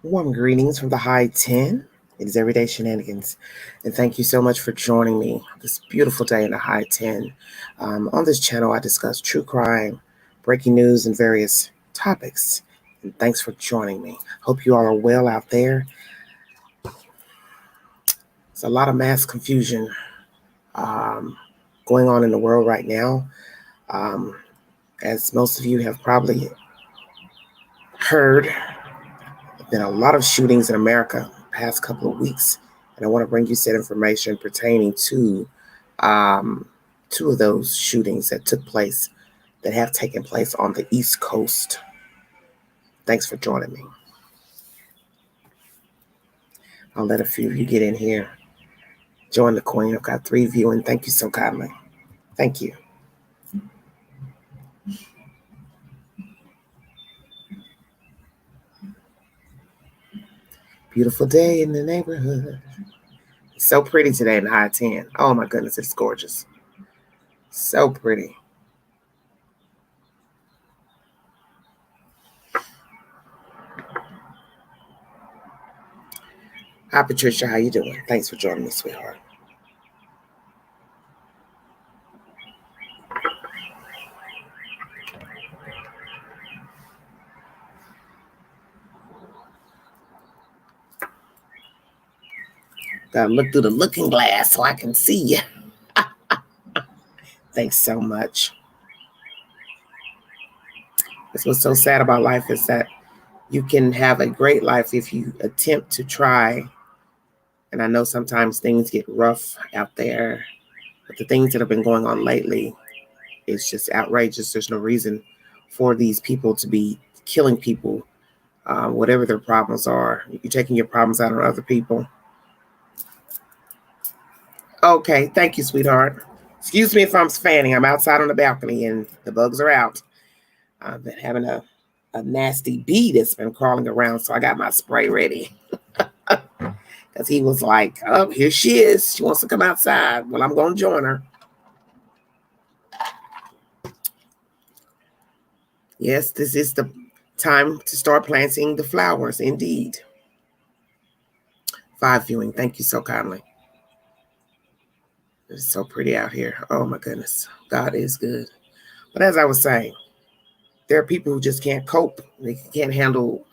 Warm greetings from the high 10. It is Everyday Shenanigans. And thank you so much for joining me this beautiful day in the high 10. On this channel, I discuss true crime, breaking news, and various topics. And thanks for joining me. Hope you all are well out there. There's a lot of mass confusion going on in the world right now. As most of you have probably heard, there's been a lot of shootings in America the past couple of weeks. And I want to bring you said information pertaining to two of those shootings that have taken place on the East Coast. Thanks for joining me. I'll let a few of you get in here. Join the Queen. I've got 3 viewing. Thank you so kindly. Thank you. Beautiful day in the neighborhood. It's so pretty today in the high 10. Oh my goodness, it's gorgeous. So pretty. Hi, Patricia. How you doing? Thanks for joining me, sweetheart. Gotta look through the looking glass so I can see you. Thanks so much. That's what's so sad about life is that you can have a great life if you attempt to try. And I know sometimes things get rough out there, but the things that have been going on lately is just outrageous. There's no reason for these people to be killing people, whatever their problems are. You're taking your problems out on other people. Okay, thank you, sweetheart. Excuse me if I'm fanning. I'm outside on the balcony and the bugs are out. I've been having a nasty bee that's been crawling around, so I got my spray ready. Because he was like, oh, here she is. She wants to come outside. Well, I'm going to join her. Yes, this is the time to start planting the flowers, indeed. 5 viewing. Thank you so kindly. It's so pretty out here. Oh, my goodness. God is good. But as I was saying, there are people who just can't cope. They can't handle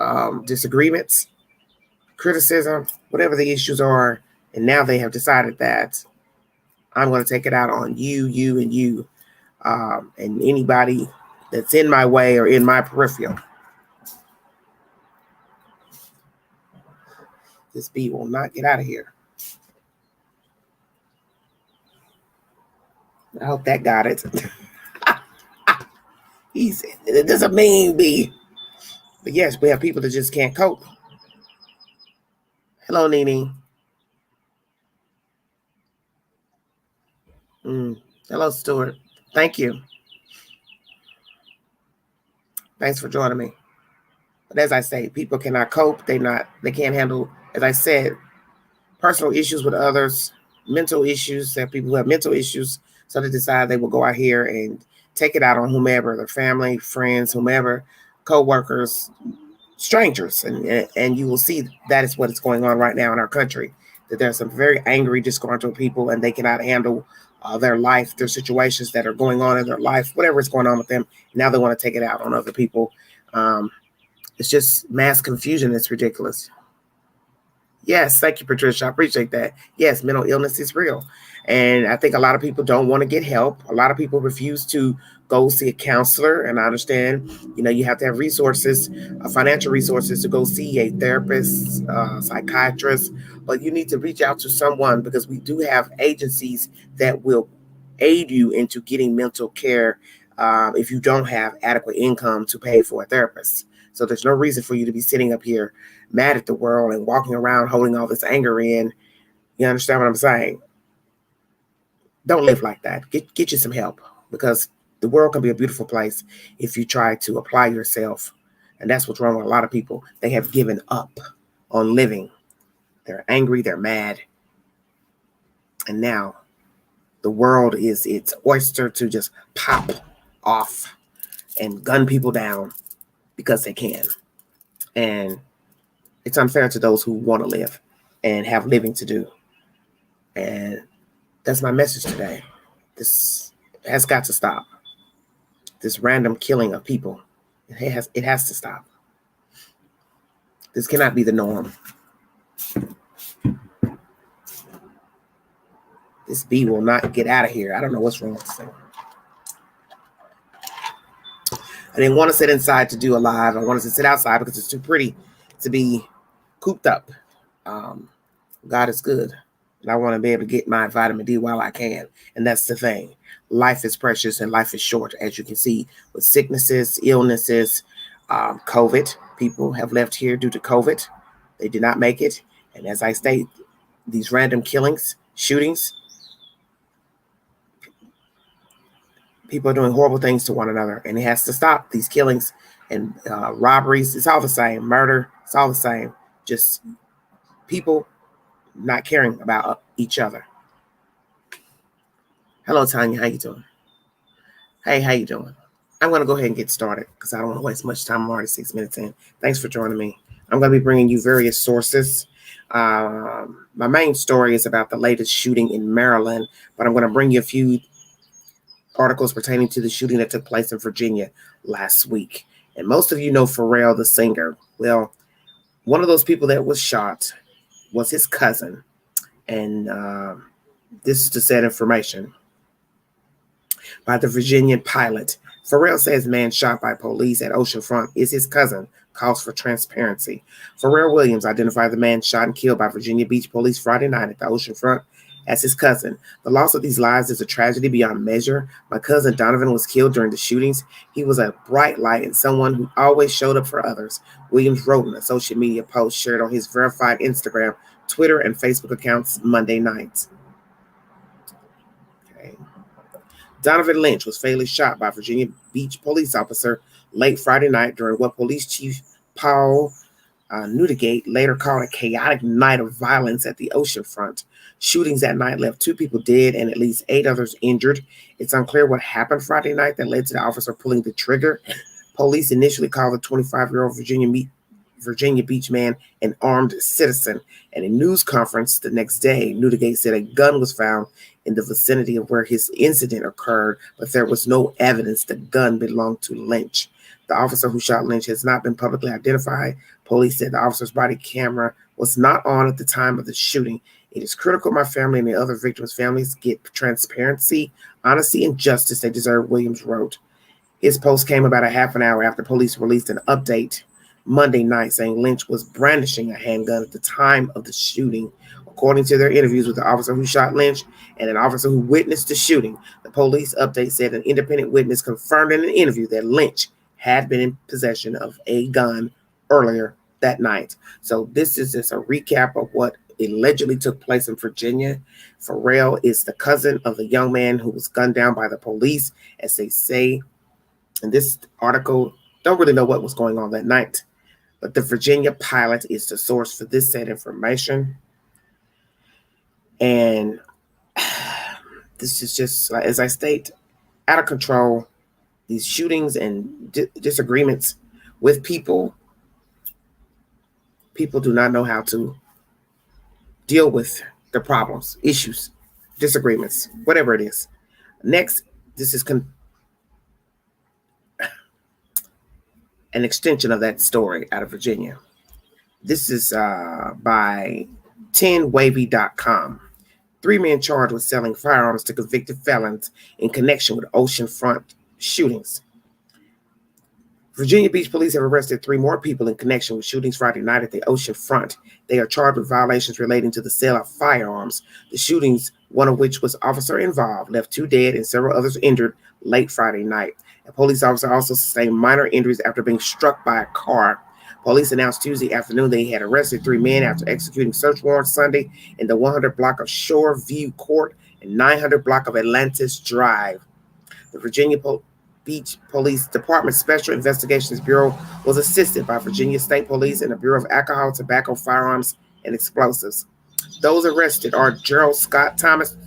disagreements, criticism, whatever the issues are. And now they have decided that I'm going to take it out on you, and you, and anybody that's in my way or in my peripheral. This bee will not get out of here. I hope that got it. There's a mean bee. But yes, we have people that just can't cope. Hello, Nene. Hello, Stuart. Thank you. Thanks for joining me. But as I say, people cannot cope. They can't handle, as I said, personal issues with others, mental issues. There are people who have mental issues, so they decide they will go out here and take it out on whomever, their family, friends, whomever, co-workers, strangers. And you will see that is what is going on right now in our country, that there's some very angry, disgruntled people, and they cannot handle their life, their situations that are going on in their life, whatever is going on with them. Now they want to take it out on other people. It's just mass confusion. It's ridiculous. Yes, thank you, Patricia. I appreciate that. Yes, mental illness is real. And I think a lot of people don't want to get help. A lot of people refuse to go see a counselor. And I understand, you have to have resources, financial resources to go see a therapist, psychiatrist. But you need to reach out to someone because we do have agencies that will aid you into getting mental care if you don't have adequate income to pay for a therapist. So there's no reason for you to be sitting up here mad at the world and walking around holding all this anger in. You understand what I'm saying? Don't live like that. Get you some help, because the world can be a beautiful place if you try to apply yourself. And that's what's wrong with a lot of people. They have given up on living. They're angry. They're mad. And now the world is its oyster to just pop off and gun people down because they can. And It's unfair to those who want to live and have living to do. And that's my message today. This has got to stop. This random killing of people, it has to stop. This cannot be the norm. This bee will not get out of here. I don't know what's wrong with this thing. I didn't want to sit inside to do a live. I wanted to sit outside because it's too pretty to be cooped up. God is good. And I want to be able to get my vitamin D while I can. And that's the thing. Life is precious and life is short, as you can see, with sicknesses, illnesses, COVID. People have left here due to COVID. They did not make it. And as I state, these random killings, shootings, people are doing horrible things to one another. And it has to stop. These killings and robberies, it's all the same. Murder, it's all the same. Just people not caring about each other. Hello, Tanya. How you doing? Hey, how you doing? I'm going to go ahead and get started because I don't want to waste much time. I'm already 6 minutes in. Thanks for joining me. I'm going to be bringing you various sources. My main story is about the latest shooting in Maryland, but I'm going to bring you a few articles pertaining to the shooting that took place in Virginia last week. And most of you know Pharrell, the singer. Well, one of those people that was shot was his cousin. And this is the said information by the Virginian pilot. Pharrell says man shot by police at Oceanfront is his cousin, calls for transparency. Pharrell Williams identified the man shot and killed by Virginia Beach police Friday night at the Oceanfront as his cousin. The loss of these lives is a tragedy beyond measure. My cousin Donovan was killed during the shootings. He was a bright light and someone who always showed up for others, Williams wrote in a social media post shared on his verified Instagram, Twitter, and Facebook accounts Monday night. Okay. Donovan Lynch was fatally shot by Virginia Beach police officer late Friday night during what police chief Paul Newdigate later called a chaotic night of violence at the Oceanfront. Shootings that night left 2 people dead and at least 8 others injured. It's unclear what happened Friday night that led to the officer pulling the trigger. Police initially called the 25-year-old Virginia Beach man an armed citizen. At a news conference the next day, Newdigate said a gun was found in the vicinity of where his incident occurred, but there was no evidence the gun belonged to Lynch. The officer who shot Lynch has not been publicly identified. Police said the officer's body camera was not on at the time of the shooting. It is critical my family and the other victims' families get transparency, honesty, and justice they deserve, Williams wrote. His post came about a half an hour after police released an update Monday night saying Lynch was brandishing a handgun at the time of the shooting. According to their interviews with the officer who shot Lynch and an officer who witnessed the shooting, the police update said an independent witness confirmed in an interview that Lynch had been in possession of a gun earlier that night. So this is just a recap of what allegedly took place in Virginia. Pharrell is the cousin of the young man who was gunned down by the police, as they say in this article. Don't really know what was going on that night, but the Virginia pilot is the source for this said information. And this is just, as I state, out of control. These shootings and disagreements with people do not know how to deal with the problems, issues, disagreements, whatever it is. Next, this is an extension of that story out of Virginia. This is by 10wavy.com. 3 men charged with selling firearms to convicted felons in connection with Oceanfront shootings. Virginia Beach police have arrested 3 more people in connection with shootings Friday night at the Oceanfront. They are charged with violations relating to the sale of firearms. The shootings, one of which was officer involved, left 2 dead and several others injured late Friday night. A police officer also sustained minor injuries after being struck by a car. Police announced Tuesday afternoon they had arrested 3 men after executing search warrants Sunday in the 100 block of Shore View Court and 900 block of Atlantis Drive. The Virginia Beach Police Department Special Investigations Bureau was assisted by Virginia State Police and the Bureau of Alcohol, Tobacco, Firearms, and Explosives. Those arrested are Gerald Scott Thomas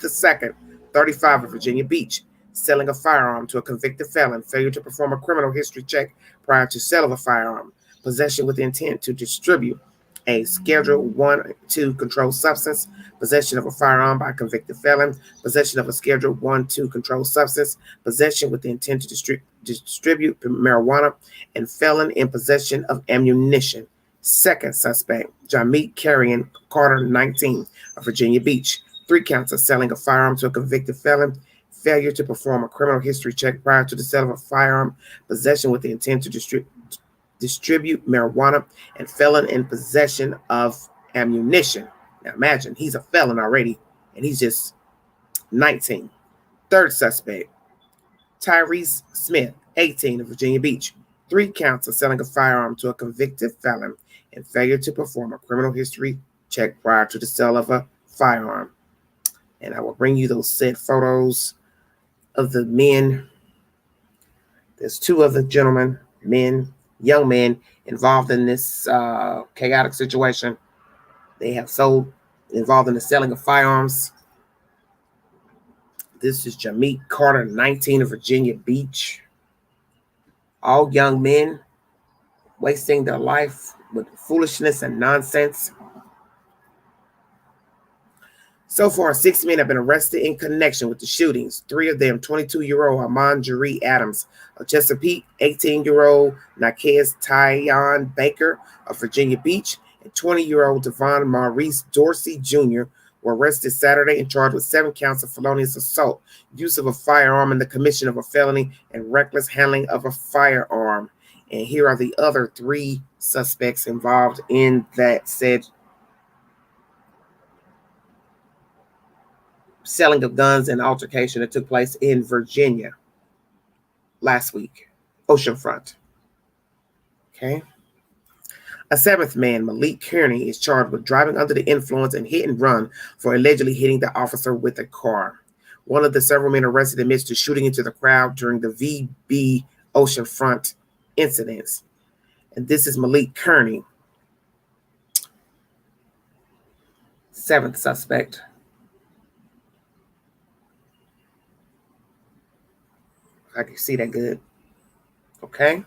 II, 35 of Virginia Beach, selling a firearm to a convicted felon, failure to perform a criminal history check prior to sale of a firearm, possession with intent to distribute A. Schedule 1-2 controlled substance, possession of a firearm by a convicted felon, possession of a Schedule 1-2 controlled substance, possession with the intent to distribute marijuana, and felon in possession of ammunition. Second suspect, Jameet Carrion Carter, 19, of Virginia Beach. 3 counts of selling a firearm to a convicted felon, failure to perform a criminal history check prior to the sale of a firearm, possession with the intent to distribute marijuana, and felon in possession of ammunition. Now imagine, he's a felon already, and he's just 19. Third suspect, Tyrese Smith, 18, of Virginia Beach. 3 counts of selling a firearm to a convicted felon and failure to perform a criminal history check prior to the sale of a firearm. And I will bring you those said photos of the men. There's 2 of the gentlemen, young men, involved in this chaotic situation. They have involved in the selling of firearms. This is Jameet Carter, 19, of Virginia Beach. All young men wasting their life with foolishness and nonsense. So far, 6 men have been arrested in connection with the shootings. 3 of them, 22-year-old Armand Jeree Adams of Chesapeake, 18-year-old Nikez Tyon Baker of Virginia Beach, and 20-year-old Devon Maurice Dorsey Jr. were arrested Saturday and charged with 7 counts of felonious assault, use of a firearm in the commission of a felony, and reckless handling of a firearm. And here are the other 3 suspects involved in that said selling of guns and altercation that took place in Virginia last week, Oceanfront. Okay. A 7th man, Malik Kearney, is charged with driving under the influence and hit and run for allegedly hitting the officer with a car. One of the several men arrested admits to shooting into the crowd during the VB Oceanfront incidents. And this is Malik Kearney, 7th suspect. I can see that good. Okay.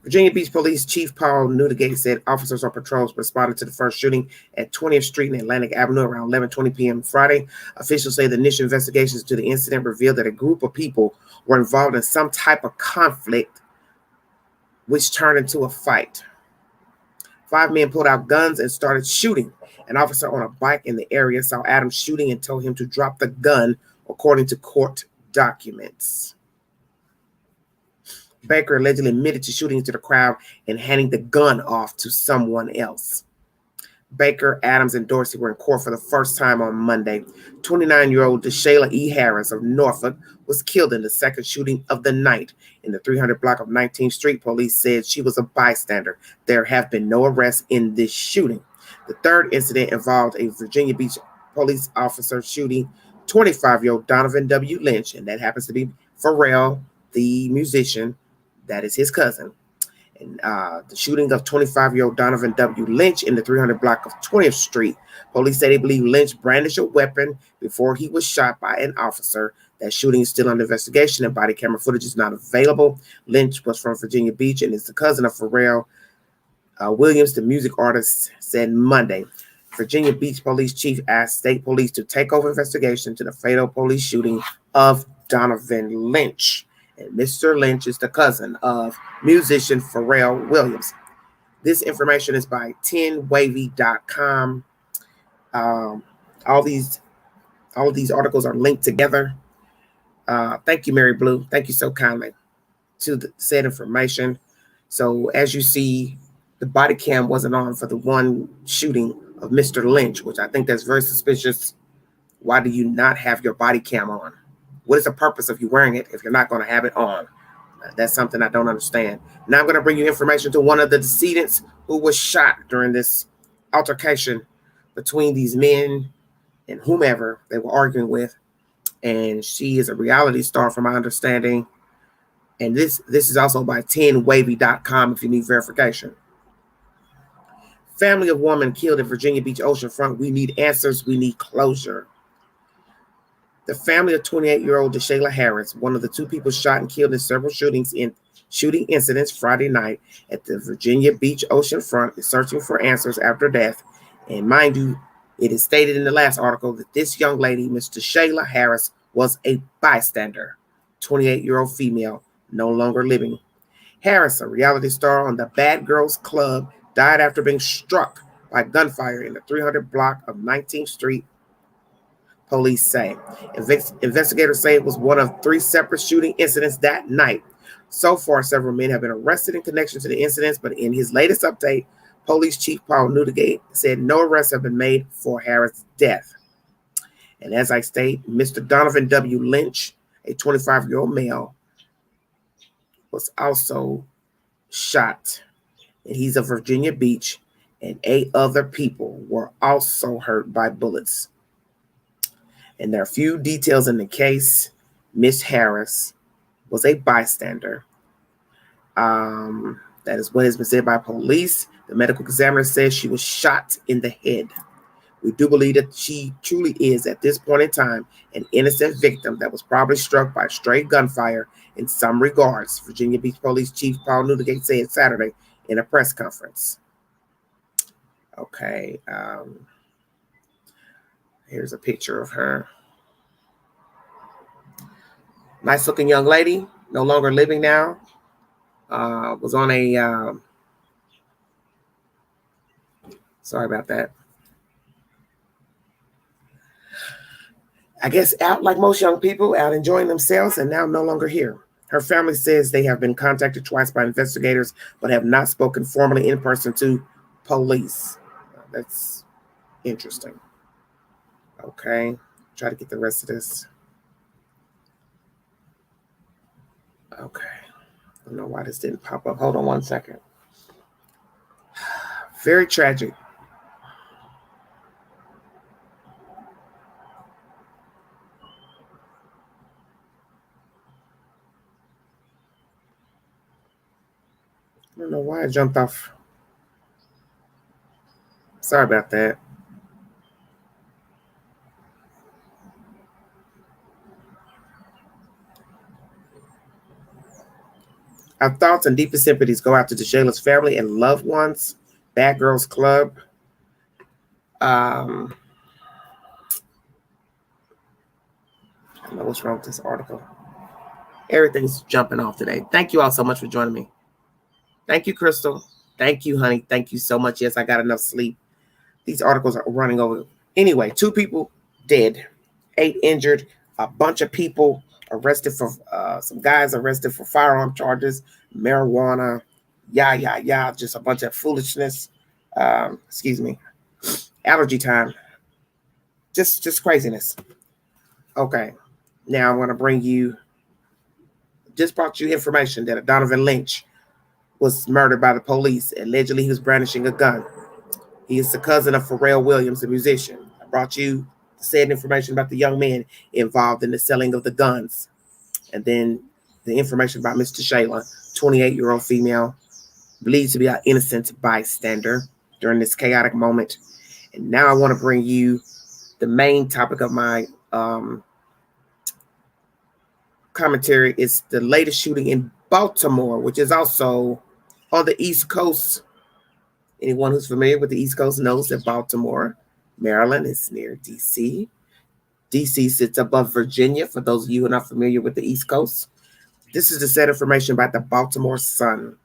Virginia Beach Police Chief Paul Newdigate said officers on patrols responded to the first shooting at 20th Street and Atlantic Avenue around 11:20 p.m. Friday. Officials say the initial investigations into the incident revealed that a group of people were involved in some type of conflict, which turned into a fight. 5 men pulled out guns and started shooting. An officer on a bike in the area saw Adams shooting and told him to drop the gun, according to court documents. Baker allegedly admitted to shooting into the crowd and handing the gun off to someone else. Baker, Adams, and Dorsey were in court for the first time on Monday. 29-year-old DeShayla E. Harris of Norfolk was killed in the second shooting of the night in the 300 block of 19th Street. Police said she was a bystander. There have been no arrests in this shooting. The third incident involved a Virginia Beach police officer shooting 25-year-old Donovan W. Lynch, and that happens to be Pharrell, the musician. That is his cousin. And the shooting of 25-year-old Donovan W. Lynch in the 300 block of 20th Street. Police say they believe Lynch brandished a weapon before he was shot by an officer. That shooting is still under investigation and body camera footage is not available. Lynch was from Virginia Beach and is the cousin of Pharrell Williams, the music artist, said Monday. Virginia Beach Police Chief asked state police to take over investigation to the fatal police shooting of Donovan Lynch. And Mr. Lynch is the cousin of musician Pharrell Williams. This information is by 10wavy.com. All these articles are linked together. Thank you, Mary Blue. Thank you so kindly to the said information. So as you see, the body cam wasn't on for the one shooting of Mr. Lynch, which I think that's very suspicious. Why do you not have your body cam on? What is the purpose of you wearing it if you're not going to have it on? That's something I don't understand. Now I'm going to bring you information to one of the decedents who was shot during this altercation between these men and whomever they were arguing with. And she is a reality star from my understanding. And this is also by 10wavy.com if you need verification. Family of woman killed at Virginia Beach Oceanfront. We need answers. We need closure. The family of 28-year-old DeShayla Harris, one of the two people shot and killed in several shooting incidents Friday night at the Virginia Beach Oceanfront, is searching for answers after death. And mind you, it is stated in the last article that this young lady, Miss DeShayla Harris, was a bystander, 28-year-old female, no longer living. Harris, a reality star on the Bad Girls Club, died after being struck by gunfire in the 300 block of 19th Street, police say. Investigators say it was one of 3 separate shooting incidents that night. So far, several men have been arrested in connection to the incidents, but in his latest update, Police Chief Paul Newdigate said no arrests have been made for Harris' death. And as I state, Mr. Donovan W. Lynch, a 25-year-old male, was also shot, and he's of Virginia Beach, and 8 other people were also hurt by bullets. And there are few details in the case. Miss Harris was a bystander. That is what has been said by police. The medical examiner says she was shot in the head. We do believe that she truly is, at this point in time, an innocent victim that was probably struck by stray gunfire in some regards, Virginia Beach Police Chief Paul Newdigate said Saturday in a press conference. Okay. Here's a picture of her. Nice looking young lady, no longer living now. Was on a, sorry about that. I guess out like most young people, out enjoying themselves, and now no longer here. Her family says they have been contacted twice by investigators, but have not spoken formally in person to police. That's interesting. Okay, try to get the rest of this. Okay, I don't know why this didn't pop up. Hold on one second. Very tragic. I don't know why I jumped off. Sorry about that. Our thoughts and deepest sympathies go out to DeShayla's family and loved ones. Bad Girls Club. I don't know what's wrong with this article. Everything's jumping off today. Thank you all so much for joining me. Thank you, Crystal. Thank you, honey. Thank you so much. Yes, I got enough sleep. These articles are running over. Anyway, 2 people dead, 8 injured, a bunch of people arrested for, some guys arrested for firearm charges, marijuana, just a bunch of foolishness. Excuse me. Allergy time. Just craziness. Okay. Now I'm going to bring you, just brought you information that Donovan Lynch was murdered by the police. Allegedly, he was brandishing a gun. He is the cousin of Pharrell Williams, the musician. I brought you said information about the young man involved in the selling of the guns. And then the information about Miss DeShayla, 28-year-old female, believed to be an innocent bystander during this chaotic moment. And now I want to bring you the main topic of my commentary. Is the latest shooting in Baltimore, which is also on the East Coast. Anyone who's familiar with the East Coast knows that Baltimore, Maryland, is near D.C. D.C. sits above Virginia, for those of you who are not familiar with the East Coast. This is the set information about the Baltimore Sun.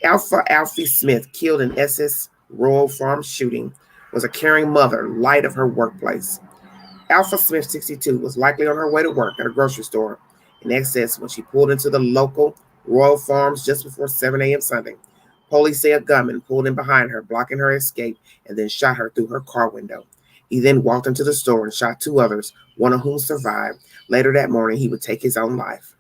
Alfie Smith, killed in Essex Royal Farm shooting, was a caring mother, light of her workplace. Alpha Smith, 62, was likely on her way to work at a grocery store in Essex when she pulled into the local Royal Farms just before 7 a.m. Sunday. Police say a gunman pulled in behind her, blocking her escape, and then shot her through her car window. He then walked into the store and shot 2 others, one of whom survived. Later that morning, he would take his own life.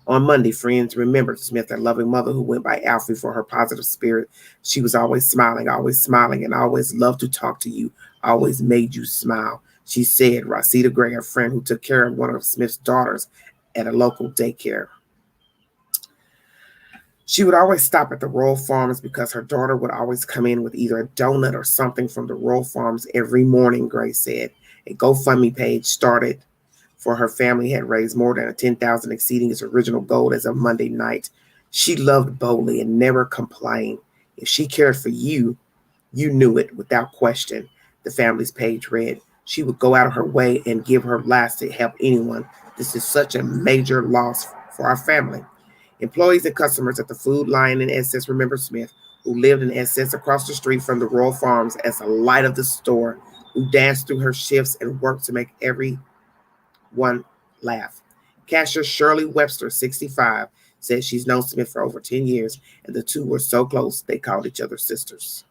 On Monday, friends remembered Smith, a loving mother who went by Alfie for her positive spirit. She was always smiling, and always loved to talk to you, always made you smile. She said, Rosita Gray, a friend who took care of one of Smith's daughters at a local daycare. She would always stop at the Royal Farms because her daughter would always come in with either a donut or something from the Royal Farms every morning, Gray said. A GoFundMe page started for her family had raised more than $10,000, exceeding its original goal as of Monday night. She loved boldly and never complained. If she cared for you, you knew it without question, the family's page read. She would go out of her way and give her last to help anyone. This is such a major loss for our family. Employees and customers at the Food Lion in Essex remember Smith, who lived in Essex across the street from the Royal Farms, as the light of the store, who danced through her shifts and worked to make everyone laugh. Cashier Shirley Webster, 65, said she's known Smith for over 10 years, and the two were so close they called each other sisters.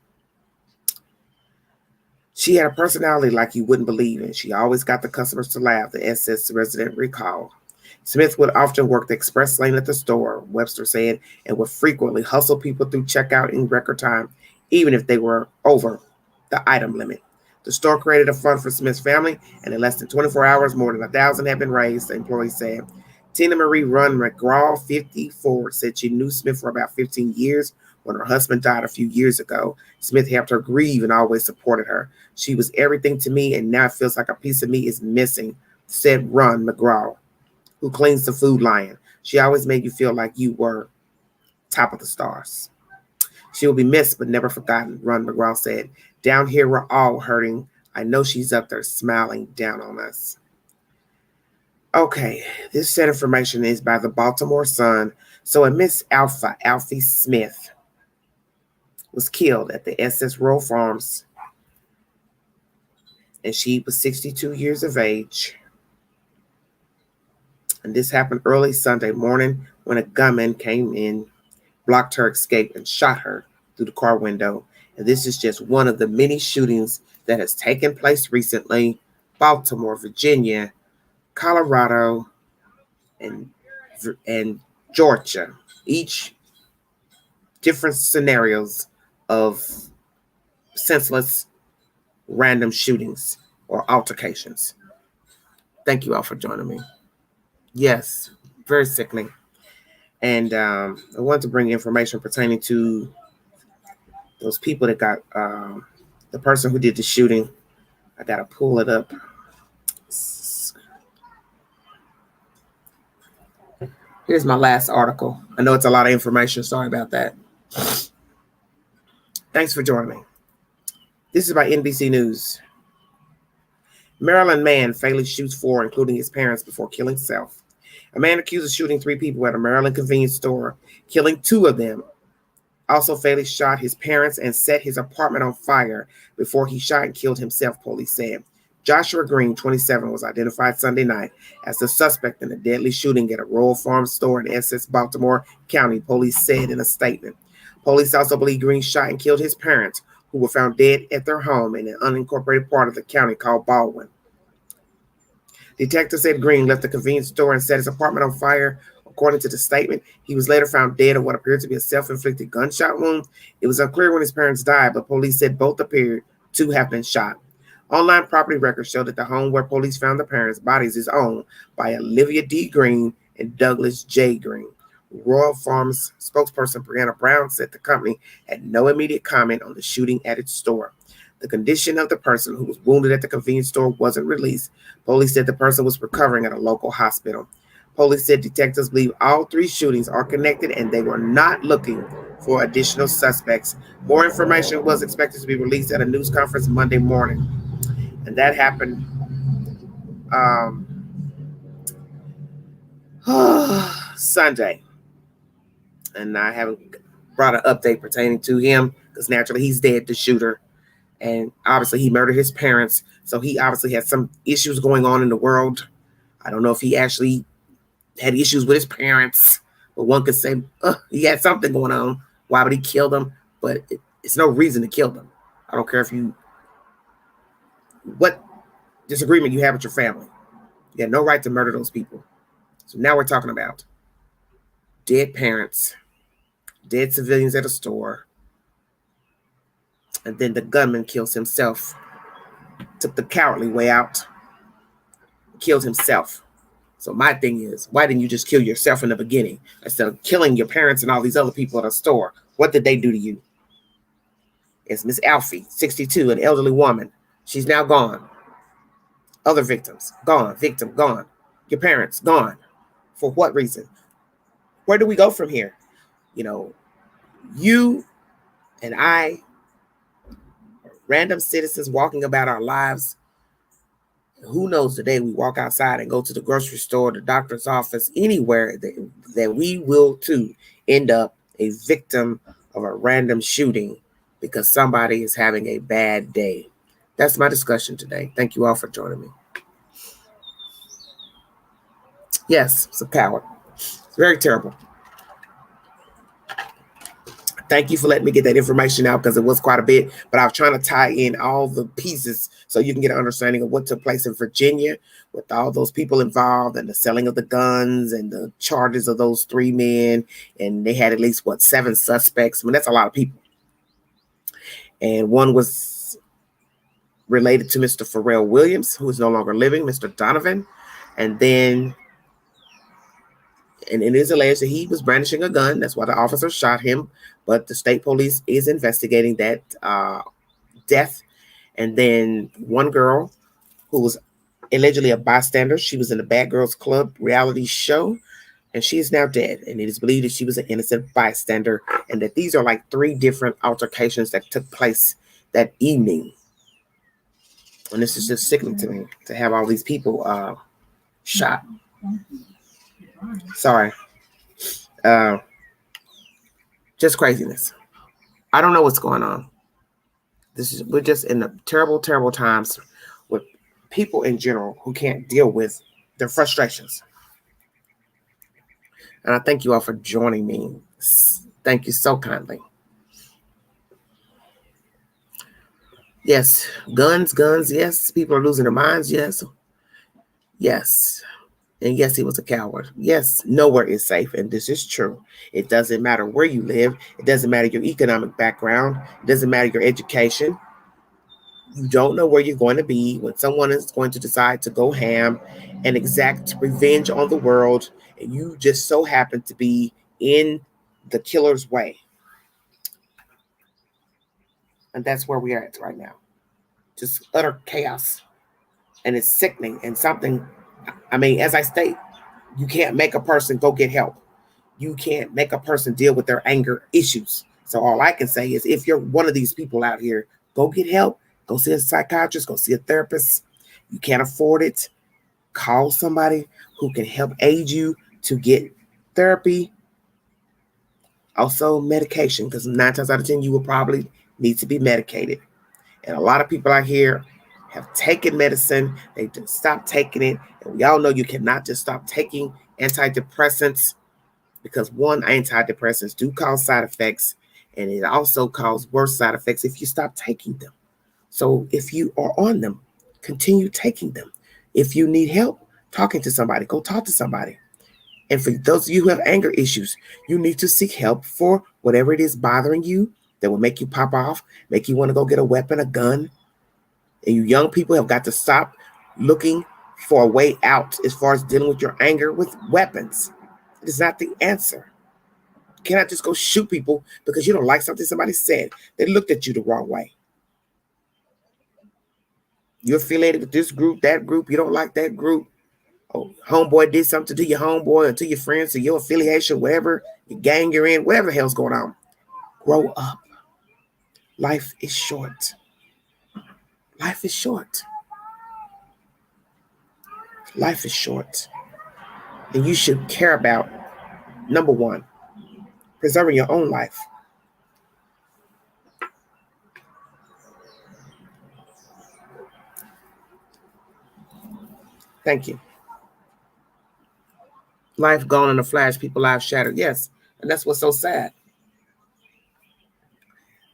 She had a personality like you wouldn't believe, and she always got the customers to laugh, the SS resident recalled. Smith would often work the express lane at the store, Webster said, and would frequently hustle people through checkout in record time, even if they were over the item limit. The store created a fund for Smith's family, and in less than 24 hours, more than 1,000 had been raised, the employee said. Tina Marie Run McGraw, 54, said she knew Smith for about 15 years. When her husband died a few years ago, Smith helped her grieve and always supported her. She was everything to me, and now it feels like a piece of me is missing, said Run McGraw, who cleans the Food Lion. She always made you feel like you were top of the stars. She will be missed but never forgotten, Run McGraw said. Down here, we're all hurting. I know she's up there smiling down on us. Okay, this set information is by the Baltimore Sun. So a Miss Alfie Smith, was killed at the SS Royal Farms, and she was 62 years of age. And this happened early Sunday morning when a gunman came in, blocked her escape, and shot her through the car window. And this is just one of the many shootings that has taken place recently. Baltimore, Virginia, Colorado, and Georgia, each different scenarios of senseless random shootings or altercations. Thank you all for joining me. Yes, very sickening. And I want to bring information pertaining to those people that got the person who did the shooting. I got to pull it up. Here's my last article. I know it's a lot of information. Sorry about that. Thanks for joining me. This is by NBC News. Maryland man fatally shoots 4, including his parents, before killing self. A man accused of shooting 3 people at a Maryland convenience store, killing 2 of them. Also fatally shot his parents and set his apartment on fire before he shot and killed himself, police said. Joshua Green, 27, was identified Sunday night as the suspect in a deadly shooting at a Royal Farms store in Essex, Baltimore County, police said in a statement. Police also believe Green shot and killed his parents, who were found dead at their home in an unincorporated part of the county called Baldwin. Detectives said Green left the convenience store and set his apartment on fire. According to the statement, he was later found dead of what appeared to be a self-inflicted gunshot wound. It was unclear when his parents died, but police said both appeared to have been shot. Online property records show that the home where police found the parents' bodies is owned by Olivia D. Green and Douglas J. Green. Royal Farms spokesperson Brianna Brown said the company had no immediate comment on the shooting at its store. The condition of the person who was wounded at the convenience store wasn't released. Police said the person was recovering at a local hospital. Police said detectives believe all 3 shootings are connected and they were not looking for additional suspects. More information was expected to be released at a news conference Monday morning. And that happened Sunday. And I haven't brought an update pertaining to him because naturally he's dead, the shooter. And obviously he murdered his parents. So he obviously had some issues going on in the world. I don't know if he actually had issues with his parents. But one could say he had something going on. Why would he kill them? But it's no reason to kill them. I don't care if what disagreement you have with your family. You have no right to murder those people. So now we're talking about dead parents, dead civilians at a store, and then the gunman kills himself, took the cowardly way out, killed himself. So my thing is, why didn't you just kill yourself in the beginning instead of killing your parents and all these other people at a store? What did they do to you? It's Miss Alfie, 62, an elderly woman. She's now gone. Other victims, gone. Victim, gone. Your parents, gone. For what reason? Where do we go from here? You and I, random citizens walking about our lives. Who knows the day we walk outside and go to the grocery store, the doctor's office, anywhere that we will too end up a victim of a random shooting because somebody is having a bad day. That's my discussion today. Thank you all for joining me. Yes, it's a coward. It's very terrible. Thank you for letting me get that information out because it was quite a bit, but I was trying to tie in all the pieces so you can get an understanding of what took place in Virginia with all those people involved and the selling of the guns and the charges of those 3 men. And they had at least, 7 suspects. I mean, that's a lot of people. And one was related to Mr. Pharrell Williams, who is no longer living, Mr. Donovan. And then, and it is alleged that he was brandishing a gun. That's why the officer shot him. But the state police is investigating that death. And then one girl who was allegedly a bystander. She was in the Bad Girls Club reality show, and she is now dead. And it is believed that she was an innocent bystander, and that these are like 3 different altercations that took place that evening. And this is just sickening to me to have all these people shot. Sorry. Just craziness. I don't know what's going on. We're just in the terrible, terrible times with people in general who can't deal with their frustrations. And I thank you all for joining me. Thank you so kindly. Yes, guns, yes. People are losing their minds, yes. Yes. And yes, he was a coward. Yes, nowhere is safe, and this is true. It doesn't matter where you live. It doesn't matter your economic background. It doesn't matter your education. You don't know where you're going to be when someone is going to decide to go ham and exact revenge on the world, and you just so happen to be in the killer's way. And that's where we are at right now. Just utter chaos. And it's sickening and something. I mean, as I state, you can't make a person go get help. You can't make a person deal with their anger issues. So all I can say is if you're one of these people out here, go get help. Go see a psychiatrist. Go see a therapist. You can't afford it. Call somebody who can help aid you to get therapy. Also medication, because 9 times out of 10, you will probably need to be medicated. And a lot of people out here have taken medicine. They just stopped taking it. And we all know you cannot just stop taking antidepressants because one, antidepressants do cause side effects, and it also causes worse side effects if you stop taking them. So if you are on them, continue taking them. If you need help talking to somebody, go talk to somebody. And for those of you who have anger issues, you need to seek help for whatever it is bothering you that will make you pop off, make you want to go get a weapon, a gun. And you young people have got to stop looking for a way out as far as dealing with your anger with weapons. It is not the answer. You cannot just go shoot people because you don't like something somebody said. They looked at you the wrong way. You're affiliated with this group, that group. You don't like that group. Oh, homeboy did something to your homeboy or to your friends or your affiliation, whatever, your gang you're in, whatever the hell's going on. Grow up. Life is short. Life is short. Life is short. And you should care about, number one, preserving your own life. Thank you. Life gone in a flash, people lives shattered. Yes. And that's what's so sad.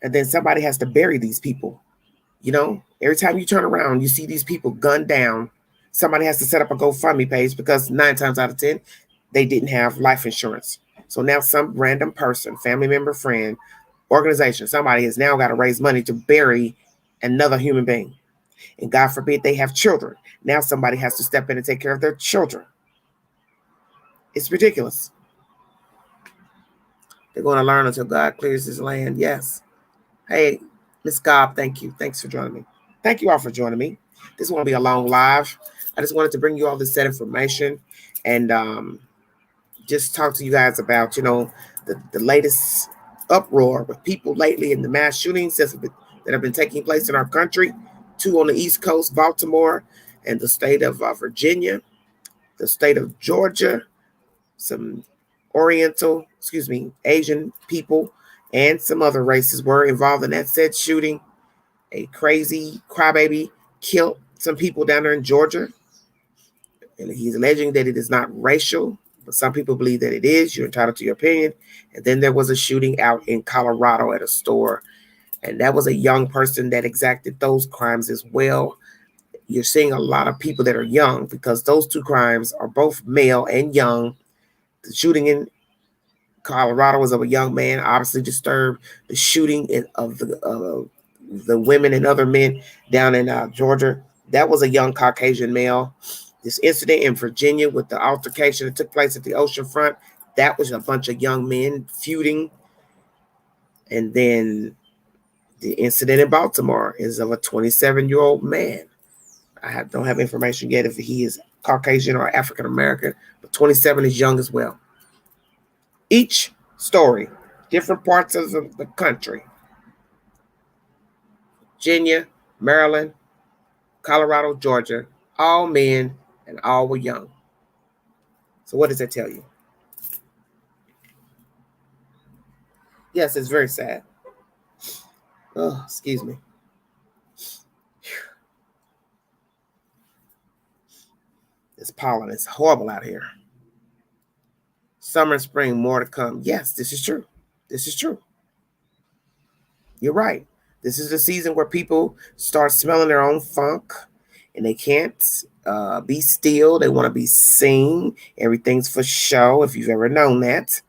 And then somebody has to bury these people. You know, every time you turn around, you see these people gunned down. Somebody has to set up a GoFundMe page because 9 times out of 10, they didn't have life insurance. So now some random person, family member, friend, organization, somebody has now got to raise money to bury another human being. And God forbid they have children. Now somebody has to step in and take care of their children. It's ridiculous. They're going to learn until God clears his land. Yes. Hey, Miss Cobb, thank you. Thanks for joining me. Thank you all for joining me. This won't be a long live. I just wanted to bring you all this set information and just talk to you guys about, the latest uproar with people lately in the mass shootings that have been taking place in our country. 2 on the East Coast, Baltimore, and the state of Virginia, the state of Georgia, some Asian people, and some other races were involved in that said shooting. A crazy crybaby killed some people down there in Georgia. And he's alleging that it is not racial, but some people believe that it is. You're entitled to your opinion. And then there was a shooting out in Colorado at a store. And that was a young person that exacted those crimes as well. You're seeing a lot of people that are young because those 2 crimes are both male and young. The shooting in Colorado was of a young man, obviously disturbed. The shooting of the women and other men down in Georgia, that was a young Caucasian male. This incident in Virginia with the altercation that took place at the Oceanfront, that was a bunch of young men feuding. And then the incident in Baltimore is of a 27-year-old man. I don't have information yet if he is Caucasian or African American, but 27 is young as well. Each story, different parts of the country. Virginia, Maryland, Colorado, Georgia, all men and all were young. So what does that tell you? Yes, it's very sad. Oh, excuse me. This pollen is horrible out here. Summer and spring, more to come. Yes, this is true. This is true. You're right. This is the season where people start smelling their own funk and they can't be still. They want to be seen. Everything's for show, if you've ever known that.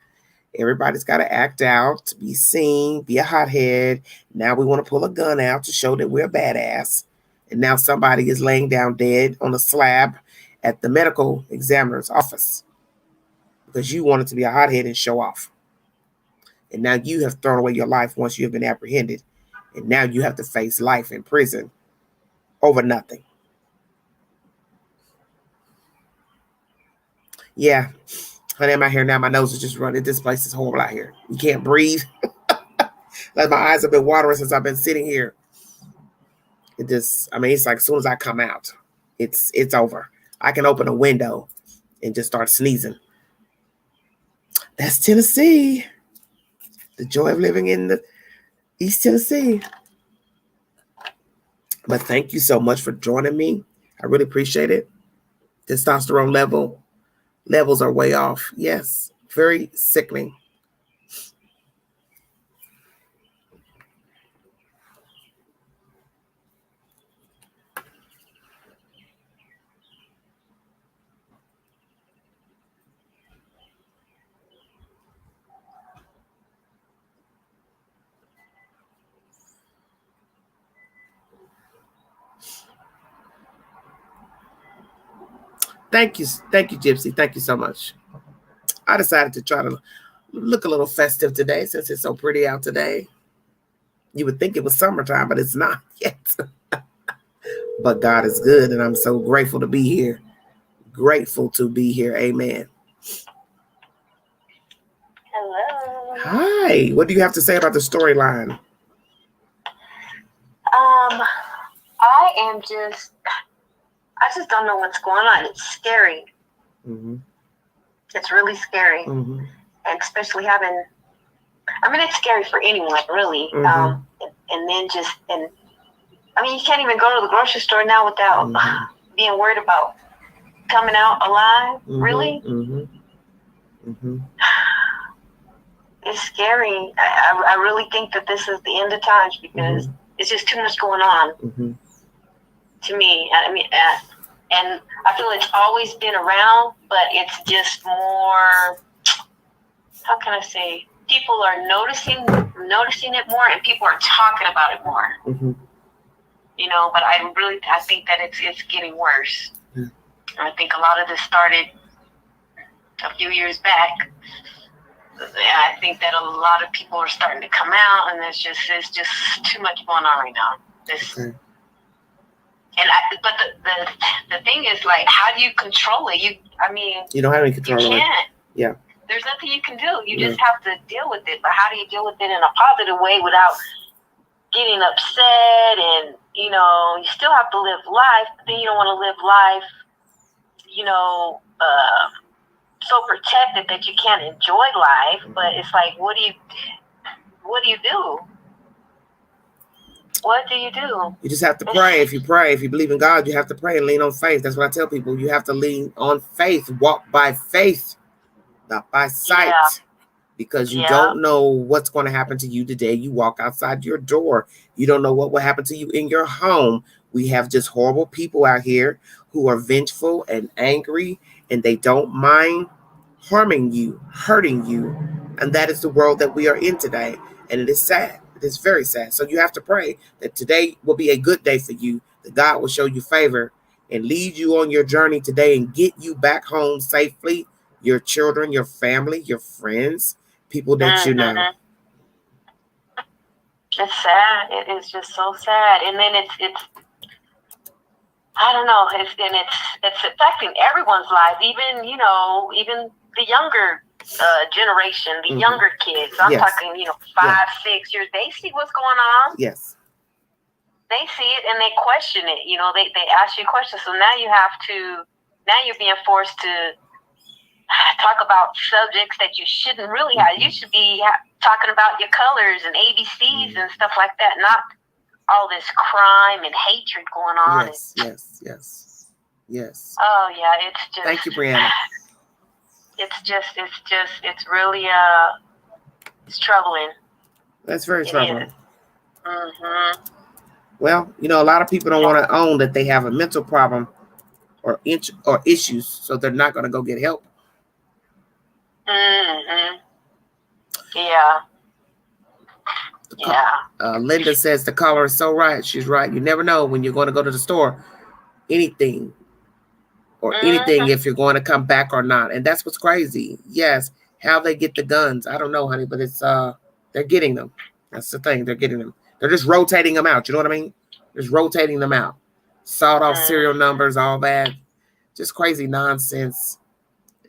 Everybody's got to act out, be seen, be a hothead. Now we want to pull a gun out to show that we're a badass. And now somebody is laying down dead on a slab at the medical examiner's office because you wanted to be a hothead and show off. And now you have thrown away your life once you have been apprehended. And now you have to face life in prison over nothing. Yeah. Honey, I'm out here now. My nose is just running. This place is horrible out here. You can't breathe. Like my eyes have been watering since I've been sitting here. It's like as soon as I come out, it's over. I can open a window and just start sneezing. That's Tennessee. The joy of living in the East Tennessee. But thank you so much for joining me. I really appreciate it. Testosterone levels are way off. Yes, very sickening. Thank you, Gypsy. Thank you so much. I decided to try to look a little festive today since it's so pretty out today. You would think it was summertime, but it's not yet. But God is good, and I'm so grateful to be here. Grateful to be here. Amen. Hello. Hi. What do you have to say about the storyline? I just don't know what's going on. It's scary. Mm-hmm. It's really scary. Mm-hmm. And especially it's scary for anyone, really. Mm-hmm. And then you can't even go to the grocery store now without being worried about coming out alive, really. Mm-hmm. Mm-hmm. It's scary. I really think that this is the end of times because it's just too much going on to me. And I feel it's always been around, but it's just more, how can I say, people are noticing it more and people are talking about it more. Mm-hmm. But I think that it's getting worse. Yeah. I think a lot of this started a few years back. I think that a lot of people are starting to come out, and it's just too much going on right now. But the thing is, like, how do you control it? You don't have any control. You can't. Yeah. There's nothing you can do. You just have to deal with it. But how do you deal with it in a positive way without getting upset? And you still have to live life, but then you don't want to live life, so protected that you can't enjoy life. But it's like, what do you do? What do you do? You just have to pray. If you believe in God, you have to pray and lean on faith. That's what I tell people. You have to lean on faith. Walk by faith, not by sight. Yeah. Because you don't know what's going to happen to you today. You walk outside your door. You don't know what will happen to you in your home. We have just horrible people out here who are vengeful and angry, and they don't mind harming you, hurting you. And that is the world that we are in today. And it is sad. It is very sad. So you have to pray that today will be a good day for you, that God will show you favor and lead you on your journey today and get you back home safely, your children, your family, your friends, people that you know. It's sad. It is just so sad. And then it's I don't know. It's affecting everyone's life, even the younger generation, the younger kids. I'm talking, 5, 6 years. They see what's going on. Yes. They see it and they question it. They ask you questions. So now you're being forced to talk about subjects that you shouldn't really have. You should be talking about your colors and ABCs and stuff like that, not all this crime and hatred going on. Yes. Oh yeah, it's just. Thank you, Brianna. It's really it's troubling. That's very troubling. Mm-hmm. Well, a lot of people don't want to own that they have a mental problem or issues, so they're not going to go get help. Mm-hmm. Yeah. Linda says the caller is so right. She's right. You never know when you're going to go to the store, anything if you're going to come back or not. And that's what's crazy. Yes. How they get the guns, I don't know, honey, but it's they're getting them. That's the thing. They're getting them. They're just rotating them out. You know what I mean? Just rotating them out. Sawed off serial numbers, all that. Just crazy nonsense.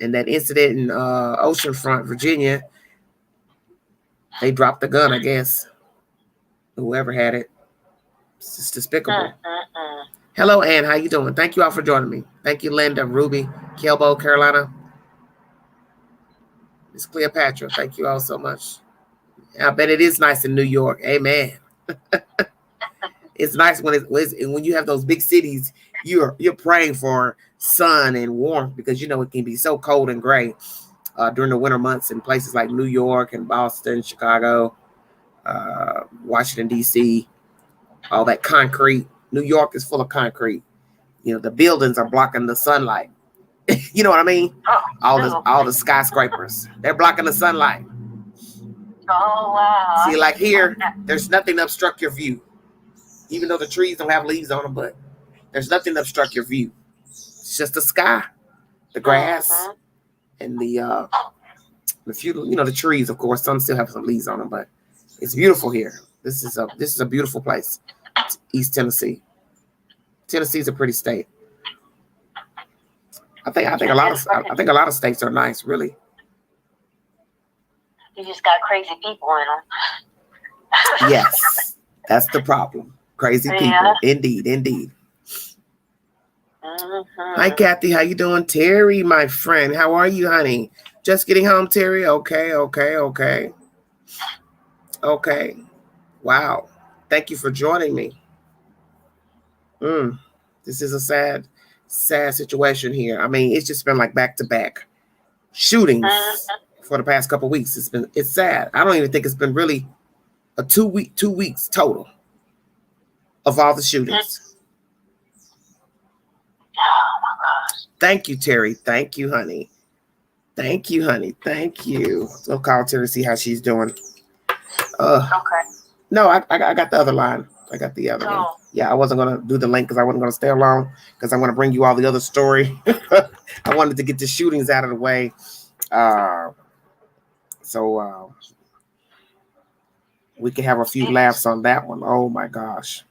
And that incident in Oceanfront, Virginia, they dropped the gun, I guess. Whoever had it. It's just despicable. Hello, Ann. How you doing? Thank you all for joining me. Thank you, Linda, Ruby, Kelbo, Carolina. Miss Cleopatra. Thank you all so much. I bet it is nice in New York. Amen. It's nice when you have those big cities. You're praying for sun and warmth because it can be so cold and gray during the winter months in places like New York and Boston, Chicago, Washington D.C. All that concrete. New York is full of concrete. The buildings are blocking the sunlight. You know what I mean? All the skyscrapers, they're blocking the sunlight. Oh wow! See, like here, there's nothing to obstruct your view. Even though the trees don't have leaves on them, but there's nothing to obstruct your view. It's just the sky, the grass, and the few, the trees. Of course, some still have some leaves on them, but it's beautiful here. This is a beautiful place. It's East Tennessee. Tennessee's a pretty state. I think a lot of states are nice, really. You just got crazy people in them. Yes, that's the problem. Crazy people, indeed. Hi, Kathy. How you doing? Terry, my friend. How are you, honey? Just getting home, Terry? Okay. Wow. Thank you for joining me. This is a sad situation here. I mean, it's just been like back-to-back shootings for the past couple of weeks. It's sad. I don't even think it's been really a 2 weeks total of all the shootings. Oh my gosh. Thank you, Terry. Thank you, honey. Thank you. So call Terry, see how she's doing. Okay. No, I got the other line. I got the other one. Yeah, I wasn't going to do the link because I wasn't going to stay long because I'm going to bring you all the other story. I wanted to get the shootings out of the way. So we can have a few laughs on that one. Oh, my gosh.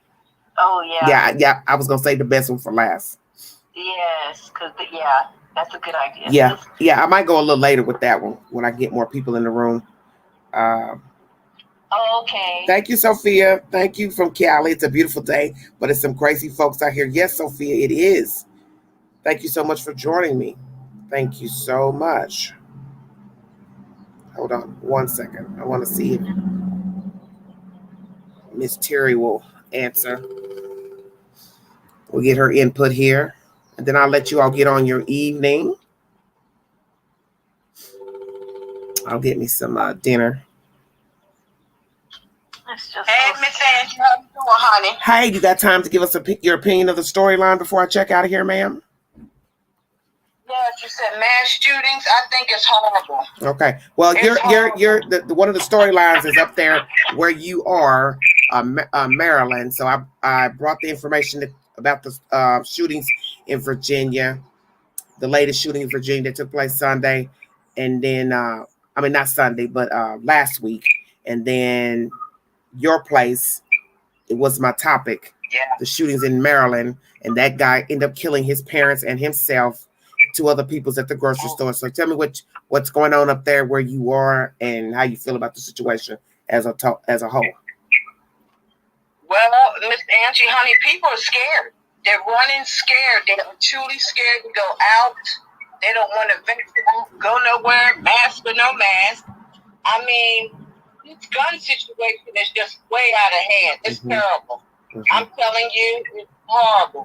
Oh, yeah. Yeah. I was gonna say the best one for last. Yes, because that's a good idea. Yeah. I might go a little later with that one when I get more people in the room. Okay. Thank you, Sophia. Thank you from Cali. It's a beautiful day, but it's some crazy folks out here. Yes, Sophia, it is. Thank you so much for joining me. Thank you so much. Hold on 1 second. I want to see if Miss Terry will answer. We'll get her input here, and then I'll let you all get on your evening. I'll get me some dinner. Hey, Miss Angie, how you doing, honey? Hey, you got time to give us your opinion of the storyline before I check out of here, ma'am? Yes, you said mass shootings. I think it's horrible. Okay. Well, you're the one of the storylines is up there where you are, Maryland. So I brought the information about the shootings in Virginia, the latest shooting in Virginia that took place Sunday, and then not Sunday, but last week, and then your place. It was my topic. Yeah. The shootings in Maryland, and that guy ended up killing his parents and himself, 2 other peoples at the grocery store. So tell me what's going on up there where you are and how you feel about the situation as a whole. Well, Miss Angie, honey, people are scared. They're running scared. They're truly scared to go out. They don't want to venture, go nowhere, mask or no mask. I mean, this gun situation is just way out of hand. It's terrible. I'm telling you, it's horrible.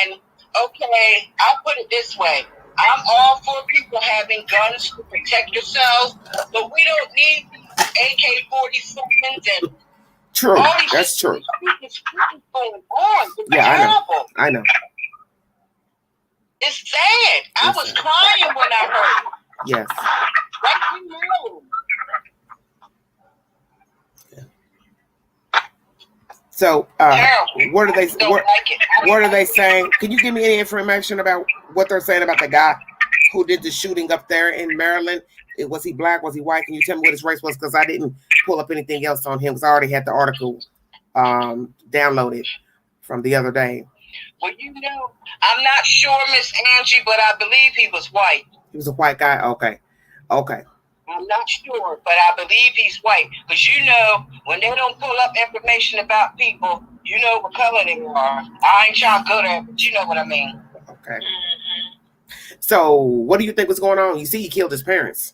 And okay, I'll put it this way. I'm all for people having guns to protect yourselves, but we don't need AK-47s and true. That's true. It's going on. It's terrible. I know. It's sad. I was crying when I heard it. Yes. Like you know. So, what are they saying? Can you give me any information about what they're saying about the guy who did the shooting up there in Maryland? Was he black? Was he white? Can you tell me what his race was? Because I didn't pull up anything else on him because I already had the article downloaded from the other day. Well, I'm not sure, Miss Angie, but I believe he was white. He was a white guy? Okay. I'm not sure, but I believe he's white. Because when they don't pull up information about people, you know what color they are. I ain't trying to go there, but you know what I mean. Okay. So, what do you think was going on? You see, he killed his parents.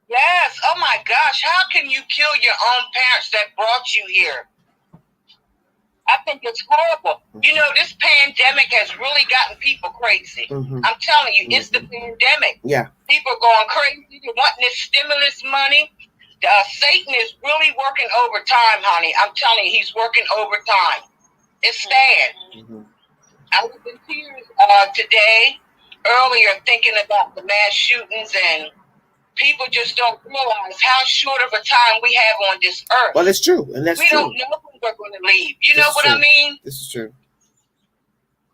Yes. Oh, my gosh. How can you kill your own parents that brought you here? I think it's horrible. This pandemic has really gotten people crazy. I'm telling you, it's the pandemic. Yeah. People are going crazy. They're wanting this stimulus money. Satan is really working overtime, honey. I'm telling you, he's working overtime. It's sad. I was in tears today, earlier, thinking about the mass shootings, and people just don't realize how short of a time we have on this earth. Well, it's true, and that's true. We don't know when we're going to leave. You know what I mean? This is true.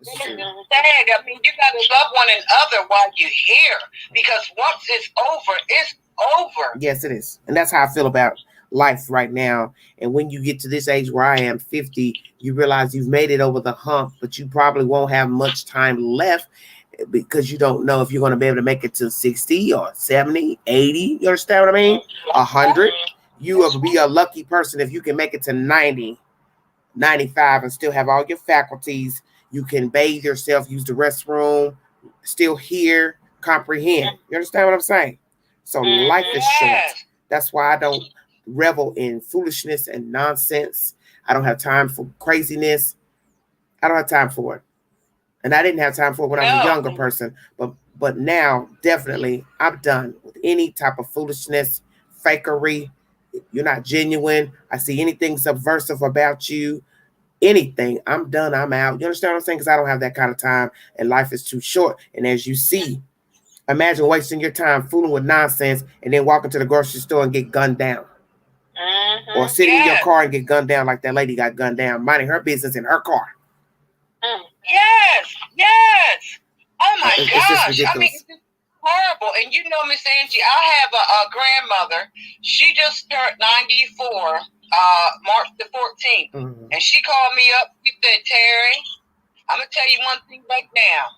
It's sad. I mean, you got to love one another while you're here, because once it's over, it's over. Yes, it is. And that's how I feel about life right now. And when you get to this age where I am, 50, you realize you've made it over the hump, but you probably won't have much time left because you don't know if you're going to be able to make it to 60 or 70, 80. You understand what I mean? 100. You will be a lucky person if you can make it to 90, 95 and still have all your faculties. You can bathe yourself, use the restroom, still hear, comprehend. You understand what I'm saying? So life is short. That's why I don't revel in foolishness and nonsense. I don't have time for craziness. I don't have time for it. And I didn't have time for it when I was a younger person. But now, definitely, I'm done with any type of foolishness, fakery. You're not genuine. I see anything subversive about you. Anything, I'm done. I'm out. You understand what I'm saying? Because I don't have that kind of time, and life is too short. And as you see, imagine wasting your time fooling with nonsense and then walking to the grocery store and get gunned down. Or sitting in your car and get gunned down like that lady got gunned down, minding her business in her car. Yes. Oh my It's gosh. just ridiculous. I mean, it's horrible. And Miss Angie, I have a grandmother. She just turned 94 March the 14th. And she called me up. She said, Terry, I'm going to tell you one thing right now.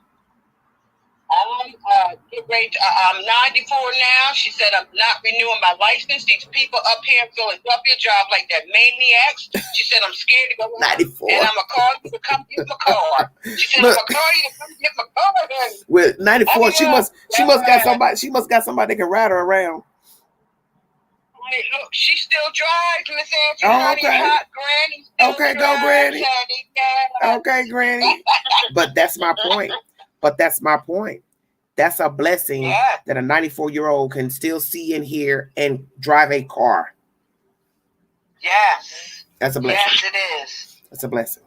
I'm 94 now. She said, I'm not renewing my license. These people up here in Philadelphia drive like that maniacs. She said, I'm scared to go out. 94. And I'm going to call you to come get my car. She said, I'm going to call you to come get my car. Honey. With 94, she must got somebody. She must got somebody that can ride her around. Look, she still drives, Miss Andrew. Oh, okay. Hot Granny. Okay, go Granny. Okay, Granny. But that's my point. That's a blessing that a 94-year-old can still see and hear and drive a car. Yes. That's a blessing. Yes, it is. That's a blessing.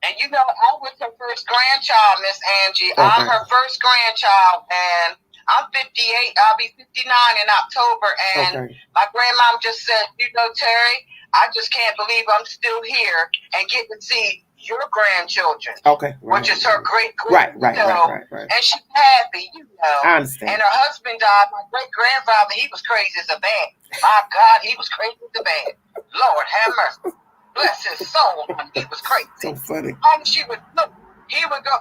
And you know, I was her first grandchild, Miss Angie. Okay. I'm her first grandchild, and I'm 58. I'll be 59 in October. And my grandmom just said, you know, Terry, I just can't believe I'm still here and get to see your grandchildren. Okay. Right, which is her great right. And she's happy, you know. I understand. And her husband died. My great grandfather, he was crazy as a bat. My God, he was crazy as a bat. Lord have mercy. Bless his soul. He was crazy. So funny. And he would go,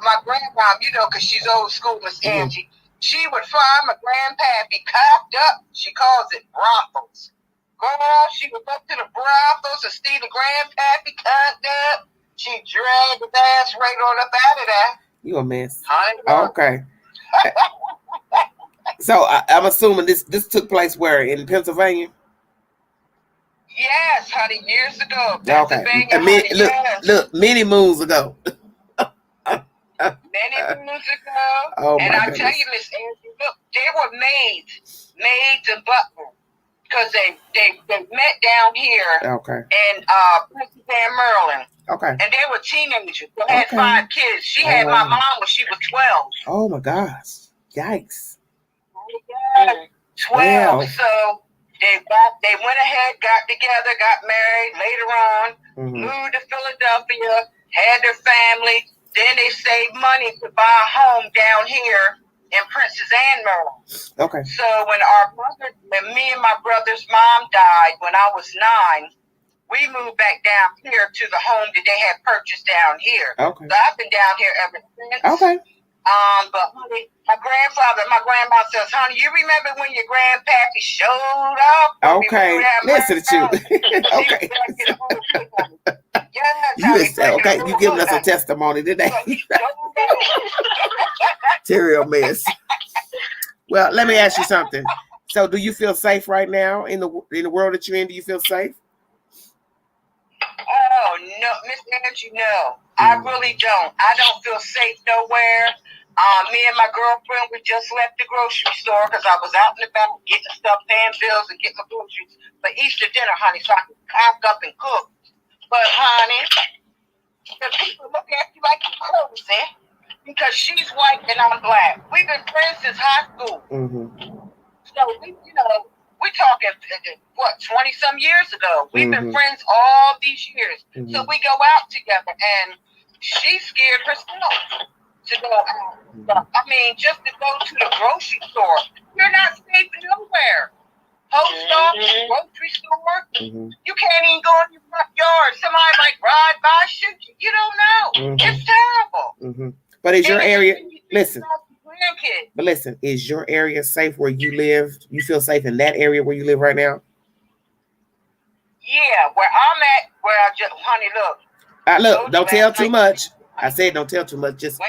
my grandmom, you know, because she's old school, Miss Angie. She would find my grandpappy cocked up. She calls it brothels. Girl, she would go to the brothels and see the grandpappy cocked up. She dragged his ass right on up out of there. You a mess. Okay. So I'm assuming this took place where, in Pennsylvania? Yes, honey, years ago. Pennsylvania, honey, look, many moons ago. Many moons ago. Oh, and my I goodness. tell you, Miss Angie, look, they were maids in Butler. Because they met down here in Pennsylvania, Maryland. Okay. And they were teenagers. They had 5 kids. She had my mom when she was 12. Oh, my gosh. Yikes. 12. So they went ahead, got together, got married later on, moved to Philadelphia, had their family. Then they saved money to buy a home down here in Princess Anne, Maryland. Okay. So when me and my brother's mom died when I was 9, we moved back down here to the home that they had purchased down here. Okay. So I've been down here ever since. Okay. But honey, my grandma says, honey, you remember when your grandpappy showed up? Okay. Listen to you. Okay. You giving us a testimony today. Terry mess. Well, let me ask you something. So, do you feel safe right now in the world that you're in? Do you feel safe? Oh no, Miss Angie, no, I really don't. I don't feel safe nowhere. Me and my girlfriend, we just left the grocery store because I was out and about getting stuff, paying bills, and getting my groceries for Easter dinner, honey, so I could cook up and cook. But, honey, the people look at you like you're crazy because she's white and I'm black. We've been friends since high school. So, we're talking, 20-some years ago. We've been friends all these years. So we go out together, and she's scared herself to go out. I mean, just to go to the grocery store. You're not safe nowhere. Post office, grocery store. You can't even go in your front yard. Somebody might ride by, shoot you. You don't know. It's terrible. But is your area, listen, is your area safe where you live? You feel safe in that area where you live right now? Yeah, where I'm at, honey, look. Look, don't tell too much. I said don't tell too much. Just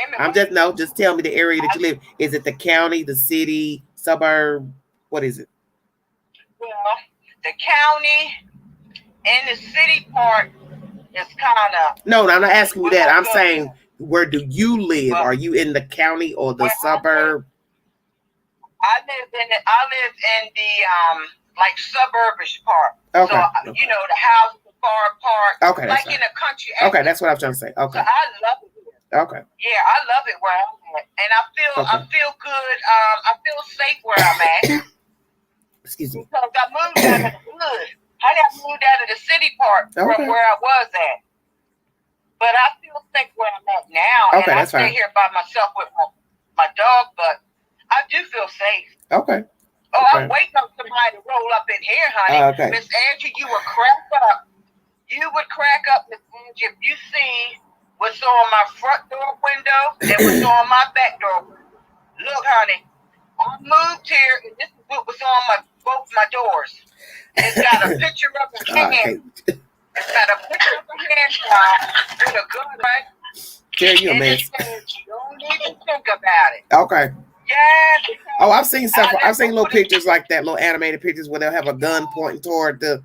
tell me the area that you live. Is it the county, the city, suburb? What is it? Well, the county and the city part is kind of... No, I'm not asking you that. I'm saying, where do you live? Are you in the county or the suburb? I live in the suburbish part. Okay. So the houses are far apart. Okay. Like in a country area. Okay, that's what I'm trying to say. Okay. So I love it here. Okay. Yeah, I love it where I'm at, and I feel good. I feel safe where I'm at. Excuse me. Because I moved out of the hood. I moved out of the city part from where I was at. But I feel safe where I'm at now. Okay, and I stay here by myself with my dog, but I do feel safe. Okay. Oh, I'm waiting on somebody to roll up in here, honey. Miss Angie, you will crack up You would crack up, Miss Angie, if you see what's on my front door window and what's on my back door window. Look, honey, I moved here, and this is what was on both my doors. It's got a picture of a hand. It's got a picture of a hand with a gun, right? Tell you a mess. You don't even think about it. Okay. Yeah. Oh, I've seen several. I've seen little pictures like that, little animated pictures where they'll have a gun pointing toward the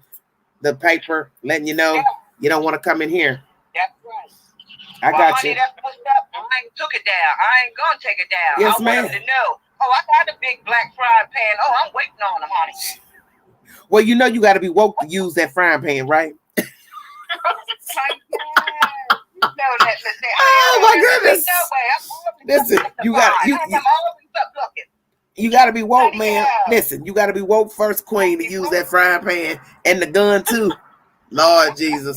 paper, letting you know you don't want to come in here. That's right. I got honey, you. That's what's up. I ain't took it down. I ain't gonna take it down. Yes, I want them to know. Oh, I got a big black frying pan. Oh, I'm waiting on them, honey. Well, you know you got to be woke to use that frying pan, right? Oh my goodness! Listen, you got to be woke, man. Listen, you got to be woke first, Queen, to use that frying pan and the gun too. Lord Jesus.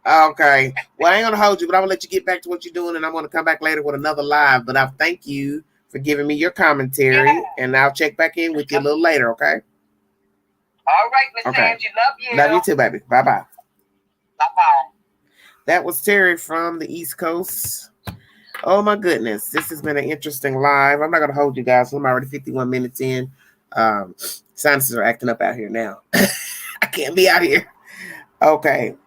Okay. Well, I ain't gonna hold you, but I'm gonna let you get back to what you're doing, and I'm gonna come back later with another live. But I thank you for giving me your commentary, and I'll check back in with you a little later. Okay. All right, Miss Angie. Love you. Love you too, baby. Bye bye. Bye bye. That was Terry from the East Coast. Oh my goodness, this has been an interesting live. I'm not gonna hold you guys. I'm already 51 minutes in. Sinuses are acting up out here now. I can't be out here. Okay.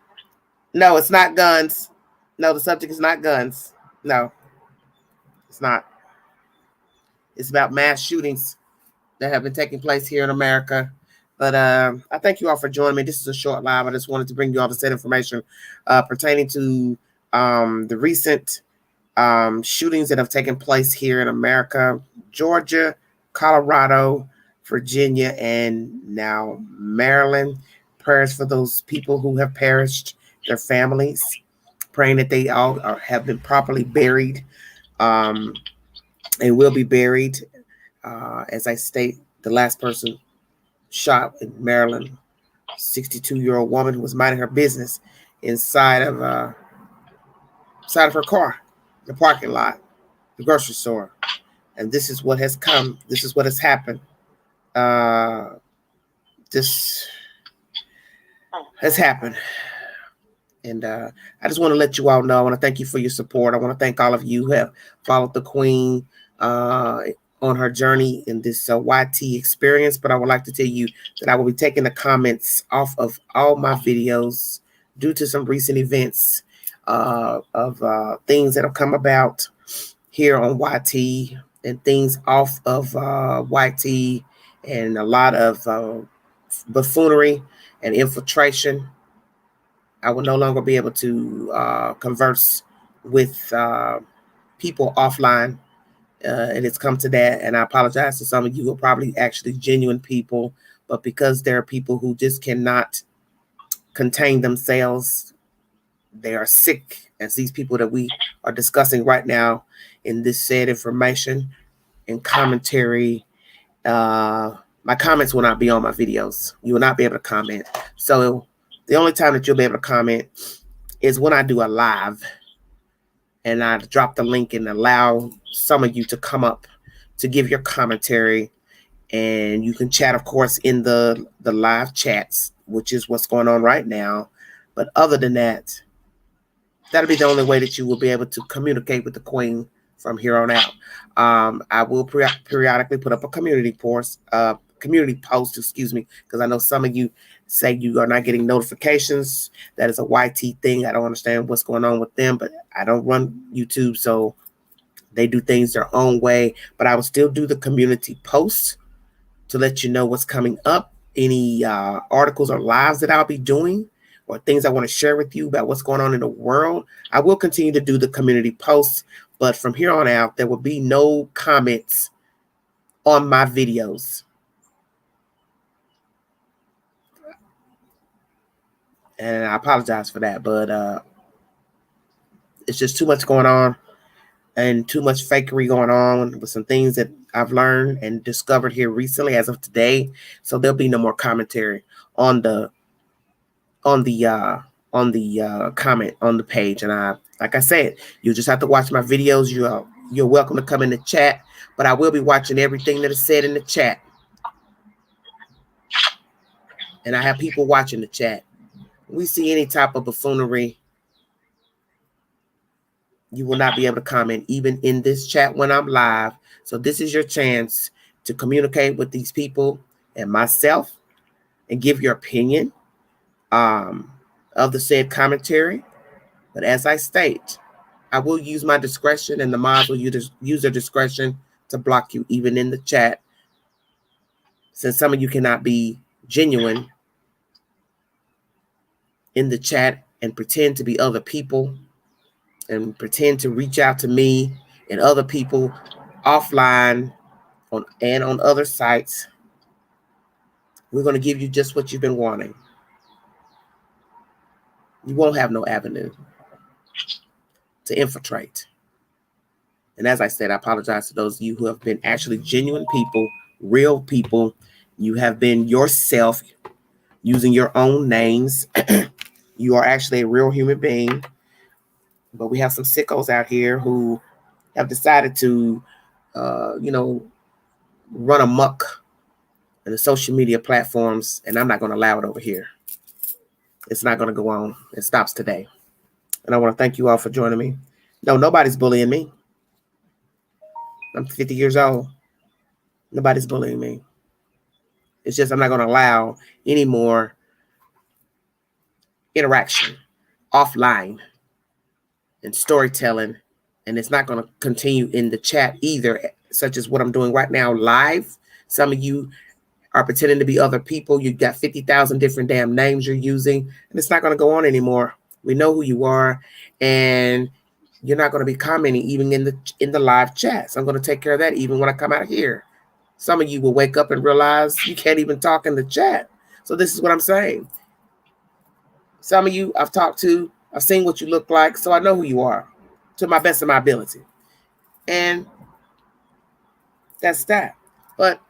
No, it's not guns. No, the subject is not guns. No, it's not. It's about mass shootings that have been taking place here in America. But I thank you all for joining me. This is a short live. I just wanted to bring you all the said information pertaining to the recent shootings that have taken place here in America, Georgia, Colorado, Virginia, and now Maryland. Prayers for those people who have perished, their families, praying that they all have been properly buried and will be buried. As I state, the last person shot in Maryland, 62-year-old woman who was minding her business inside of her car, the parking lot, the grocery store. And this is what has come. This is what has happened. This has happened. And I just want to let you all know, I want to thank you for your support. I want to thank all of you who have followed the Queen on her journey in this YT experience. But I would like to tell you that I will be taking the comments off of all my videos due to some recent events of things that have come about here on YT and things off of YT and a lot of buffoonery and infiltration. I will no longer be able to converse with people offline. And it's come to that. And I apologize to some of you who are probably actually genuine people. But because there are people who just cannot contain themselves, they are sick, as these people that we are discussing right now in this said information and commentary. My comments will not be on my videos. You will not be able to comment. So the only time that you'll be able to comment is when I do a live and I drop the link and allow some of you to come up to give your commentary. And you can chat, of course, in the live chats, which is what's going on right now. But other than that, that'll be the only way that you will be able to communicate with the Queen from here on out. I will periodically put up a community post, because I know some of you say you are not getting notifications. That is a YT thing. I don't understand what's going on with them, but I don't run YouTube, so they do things their own way. But I will still do the community posts to let you know what's coming up, any articles or lives that I'll be doing, or things I want to share with you about what's going on in the world. I will continue to do the community posts, but from here on out, there will be no comments on my videos. And I apologize for that, but it's just too much going on and too much fakery going on with some things that I've learned and discovered here recently as of today. So there'll be no more commentary on the comment on the page. And like I said, you just have to watch my videos. You're welcome to come in the chat, but I will be watching everything that is said in the chat. And I have people watching the chat. we see any type of buffoonery, you will not be able to comment even in this chat when I'm live. So this is your chance to communicate with these people and myself and give your opinion of the said commentary. But as I state, I will use my discretion, and the mods will use their discretion to block you even in the chat, since some of you cannot be genuine in the chat and pretend to be other people and pretend to reach out to me and other people offline on other sites. We're going to give you just what you've been wanting. You won't have no avenue to infiltrate. And as I said, I apologize to those of you who have been actually genuine people, real people. You have been yourself using your own names. You are actually a real human being. But we have some sickos out here who have decided to, run amok in the social media platforms, and I'm not going to allow it over here. It's not going to go on. It stops today. And I want to thank you all for joining me. No, nobody's bullying me. I'm 50 years old. Nobody's bullying me. It's just I'm not going to allow any more interaction offline and storytelling. And it's not going to continue in the chat either, such as what I'm doing right now live. Some of you are pretending to be other people. You've got 50,000 different damn names you're using, and it's not going to go on anymore. We know who you are, and you're not going to be commenting even in the live chat. So I'm going to take care of that even when I come out here. Some of you will wake up and realize you can't even talk in the chat. So this is what I'm saying. Some of you I've talked to, I've seen what you look like, so I know who you are to my best of my ability. And that's that. But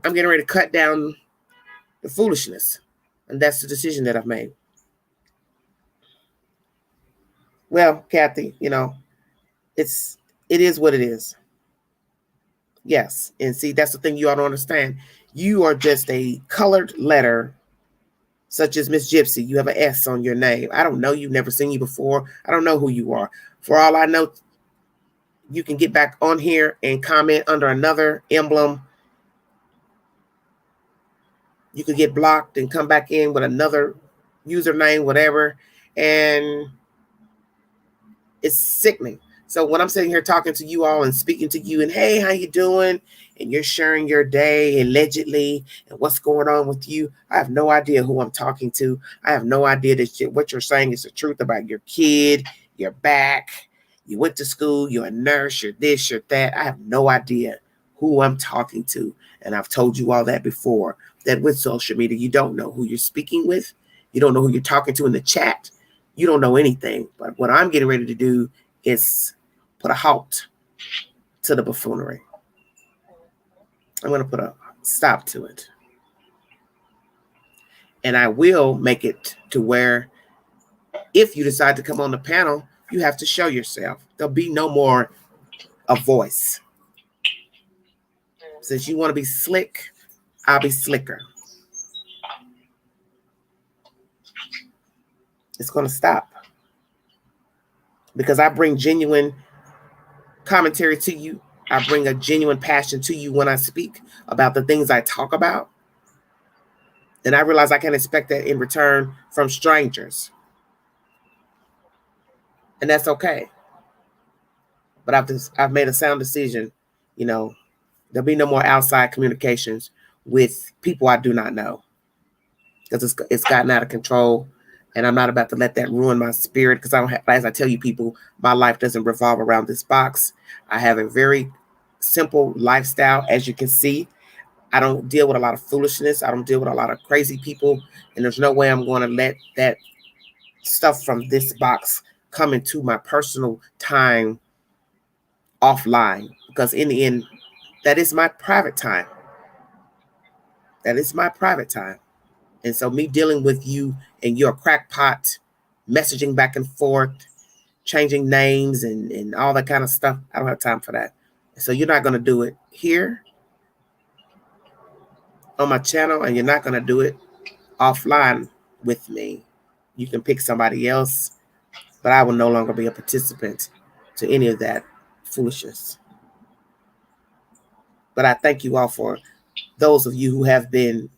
I'm getting ready to cut down the foolishness. And that's the decision that I've made. Well, Kathy, it is what it is. Yes. And see, that's the thing you ought to understand. You are just a colored letter, such as Miss Gypsy. You have an S on your name. I don't know you, never seen you before. I don't know who you are. For all I know, you can get back on here and comment under another emblem. You could get blocked and come back in with another username, whatever. And it's sickening. So when I'm sitting here talking to you all and speaking to you and, hey, how you doing? And you're sharing your day allegedly and what's going on with you, I have no idea who I'm talking to. I have no idea that what you're saying is the truth about your kid, your back, you went to school, you're a nurse, you're this, you're that. I have no idea who I'm talking to. And I've told you all that before, that with social media, you don't know who you're speaking with. You don't know who you're talking to in the chat. You don't know anything. But what I'm getting ready to do is put a halt to the buffoonery. I'm going to put a stop to it. And I will make it to where if you decide to come on the panel, you have to show yourself. There'll be no more a voice. Since you want to be slick, I'll be slicker. It's going to stop. Because I bring genuine commentary to you. I bring a genuine passion to you when I speak about the things I talk about. And I realize I can't expect that in return from strangers. And that's okay. But I've made a sound decision. There'll be no more outside communications with people I do not know. Because it's gotten out of control. And I'm not about to let that ruin my spirit. Because as I tell you people, my life doesn't revolve around this box. I have a very simple lifestyle, as you can see. I don't deal with a lot of foolishness. I don't deal with a lot of crazy people. And there's no way I'm going to let that stuff from this box come into my personal time offline. Because in the end, that is my private time. That is my private time. And so me dealing with you and your crackpot, messaging back and forth, changing names and all that kind of stuff, I don't have time for that. So you're not going to do it here on my channel, and you're not going to do it offline with me. You can pick somebody else, but I will no longer be a participant to any of that foolishness. But I thank you all for those of you who have been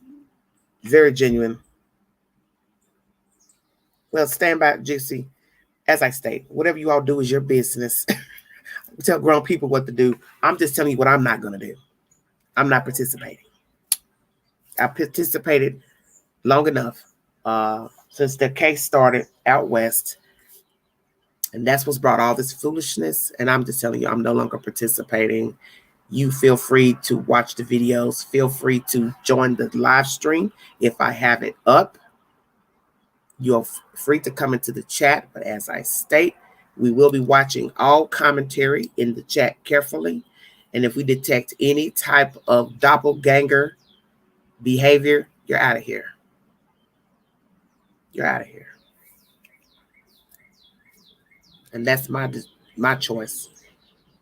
very genuine. Well, stand by, Juicy. As I state, whatever you all do is your business. Tell grown people what to do. I'm just telling you what I'm not going to do. I'm not participating. I participated long enough since the case started out west. And that's what's brought all this foolishness. And I'm just telling you, I'm no longer participating. You feel free to watch the videos. Feel free to join the live stream if I have it up. You're free to come into the chat. But as I state, we will be watching all commentary in the chat carefully. And if we detect any type of doppelganger behavior, you're out of here. You're out of here. And that's my choice.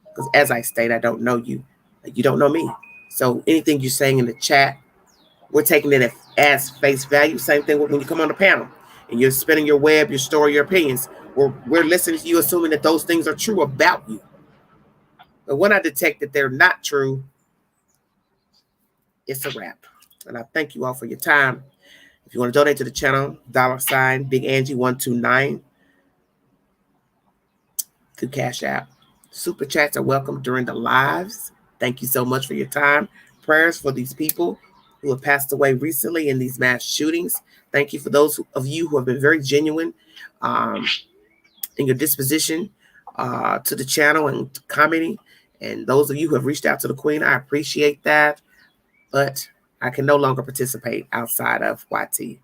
Because as I state, I don't know you. You don't know me. So anything you're saying in the chat, we're taking it as face value. Same thing when you come on the panel and you're spinning your web, your story, your opinions. We're listening to you, assuming that those things are true about you. But when I detect that they're not true, it's a wrap. And I thank you all for your time. If you want to donate to the channel, $ Big Angie 129 through Cash App. Super chats are welcome during the lives. Thank you so much for your time. Prayers for these people who have passed away recently in these mass shootings. Thank you for those of you who have been very genuine in your disposition to the channel and commenting. And those of you who have reached out to the Queen, I appreciate that. But I can no longer participate outside of YT.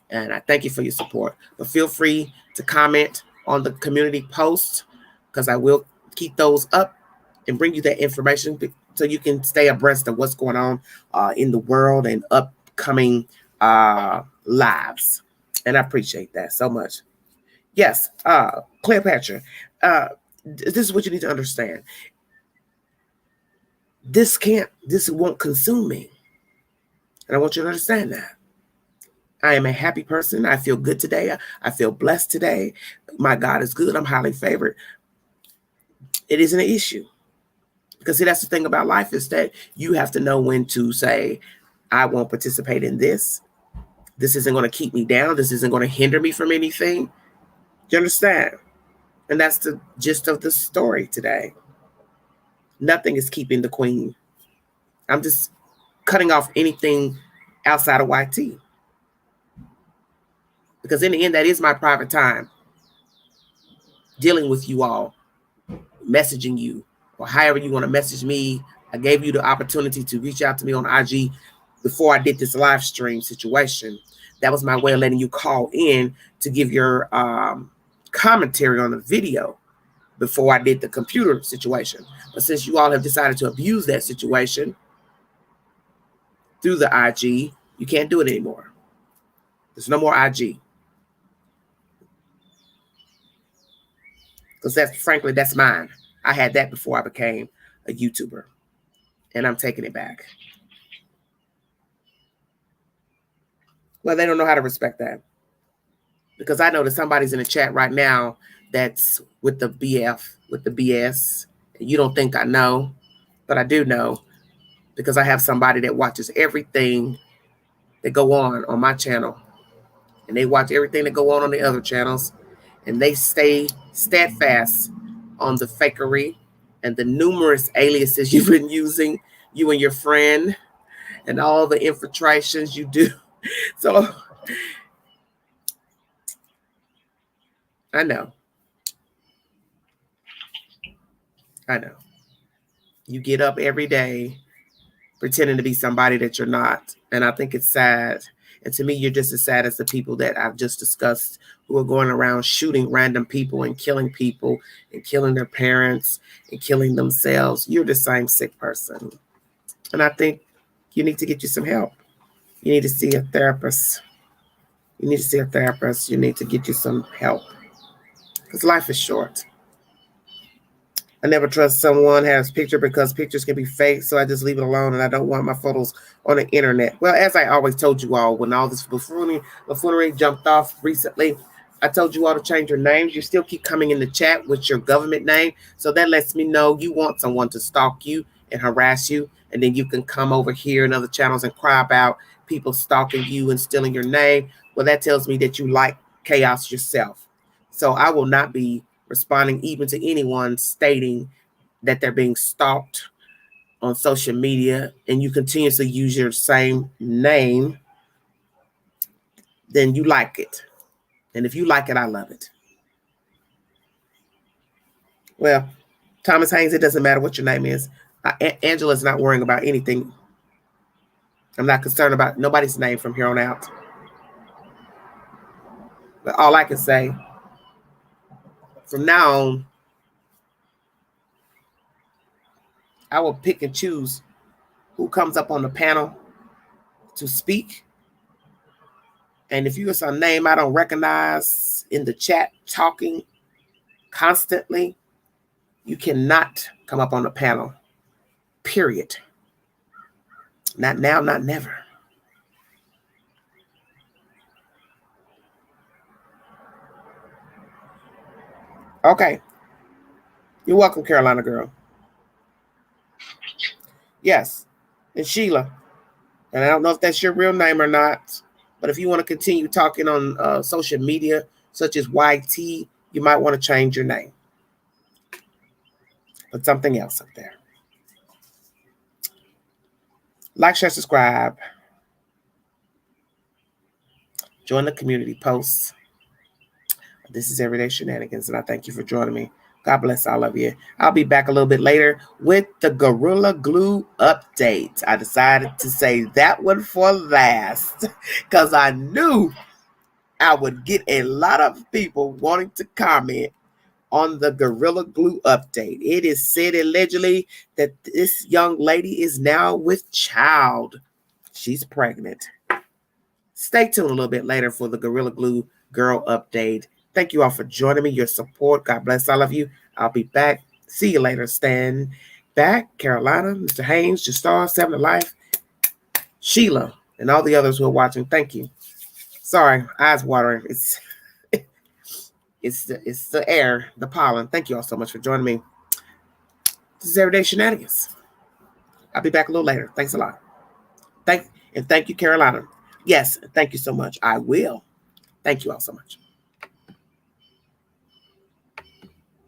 And I thank you for your support. But feel free to comment on the community posts, because I will keep those up and bring you that information so you can stay abreast of what's going on in the world and upcoming lives. And I appreciate that so much. Yes, Cleopatra, this is what you need to understand. This won't consume me. And I want you to understand that. I am a happy person. I feel good today. I feel blessed today. My God is good. I'm highly favored. It isn't an issue. Because see, that's the thing about life, is that you have to know when to say, I won't participate in this. This isn't going to keep me down. This isn't going to hinder me from anything. Do you understand? And that's the gist of the story today. Nothing is keeping the Queen. I'm just cutting off anything outside of YT. Because in the end, that is my private time. Dealing with you all, messaging you, or however you want to message me. I gave you the opportunity to reach out to me on IG before I did this live stream situation. That was my way of letting you call in to give your commentary on the video before I did the computer situation. But since you all have decided to abuse that situation through the IG, you can't do it anymore. There's no more IG. Because frankly, that's mine. I had that before I became a YouTuber. And I'm taking it back. Well, they don't know how to respect that. Because I know that somebody's in the chat right now that's with the BS. You don't think I know, but I do know, because I have somebody that watches everything that go on my channel. And they watch everything that go on the other channels. And they stay steadfast on the fakery and the numerous aliases you've been using, you and your friend, and all the infiltrations you do. So I know. You get up every day pretending to be somebody that you're not. And I think it's sad. And to me, you're just as sad as the people that I've just discussed, who are going around shooting random people and killing their parents and killing themselves. You're the same sick person. And I think you need to get you some help. You need to see a therapist. You need to get you some help. Because life is short. I never trust someone has picture because pictures can be fake, so I just leave it alone, and I don't want my photos on the internet. Well, as I always told you all, when all this buffoonery jumped off recently, I told you all to change your names. You still keep coming in the chat with your government name, so that lets me know you want someone to stalk you and harass you, and then you can come over here in other channels and cry about people stalking you and stealing your name. Well, that tells me that you like chaos yourself. So I will not be responding even to anyone stating that they're being stalked on social media and you continuously use your same name. Then you like it. And if you like it, I love it. Well, Thomas Haynes, it doesn't matter what your name is. Angela's not worrying about anything. I'm not concerned about nobody's name from here on out. But all I can say, from now on, I will pick and choose who comes up on the panel to speak. And if you are some name I don't recognize in the chat talking constantly, you cannot come up on the panel. Period. Not now, not never. Okay. You're welcome, Carolina girl. Yes. And Sheila. And I don't know if that's your real name or not, but if you want to continue talking on social media, such as YT, you might want to change your name. Put something else up there. Like, share, subscribe. Join the community posts. This is Everyday Shenanigans, and I thank you for joining me. God bless all of you. I'll be back a little bit later with the Gorilla Glue update. I decided to say that one for last because I knew I would get a lot of people wanting to comment on the Gorilla Glue update. It is said allegedly that this young lady is now with child. She's pregnant. Stay tuned a little bit later for the Gorilla Glue girl update. Thank you all for joining me, your support. God bless all of you. I'll be back. See you later. Stand back. Carolina, Mr. Haynes, Jastar, Seven to Life, Sheila, and all the others who are watching. Thank you. Sorry, eyes watering. It's the air, the pollen. Thank you all so much for joining me. This is Everyday Shenanigans. I'll be back a little later. Thanks a lot. Thank you, Carolina. Yes, thank you so much. I will. Thank you all so much.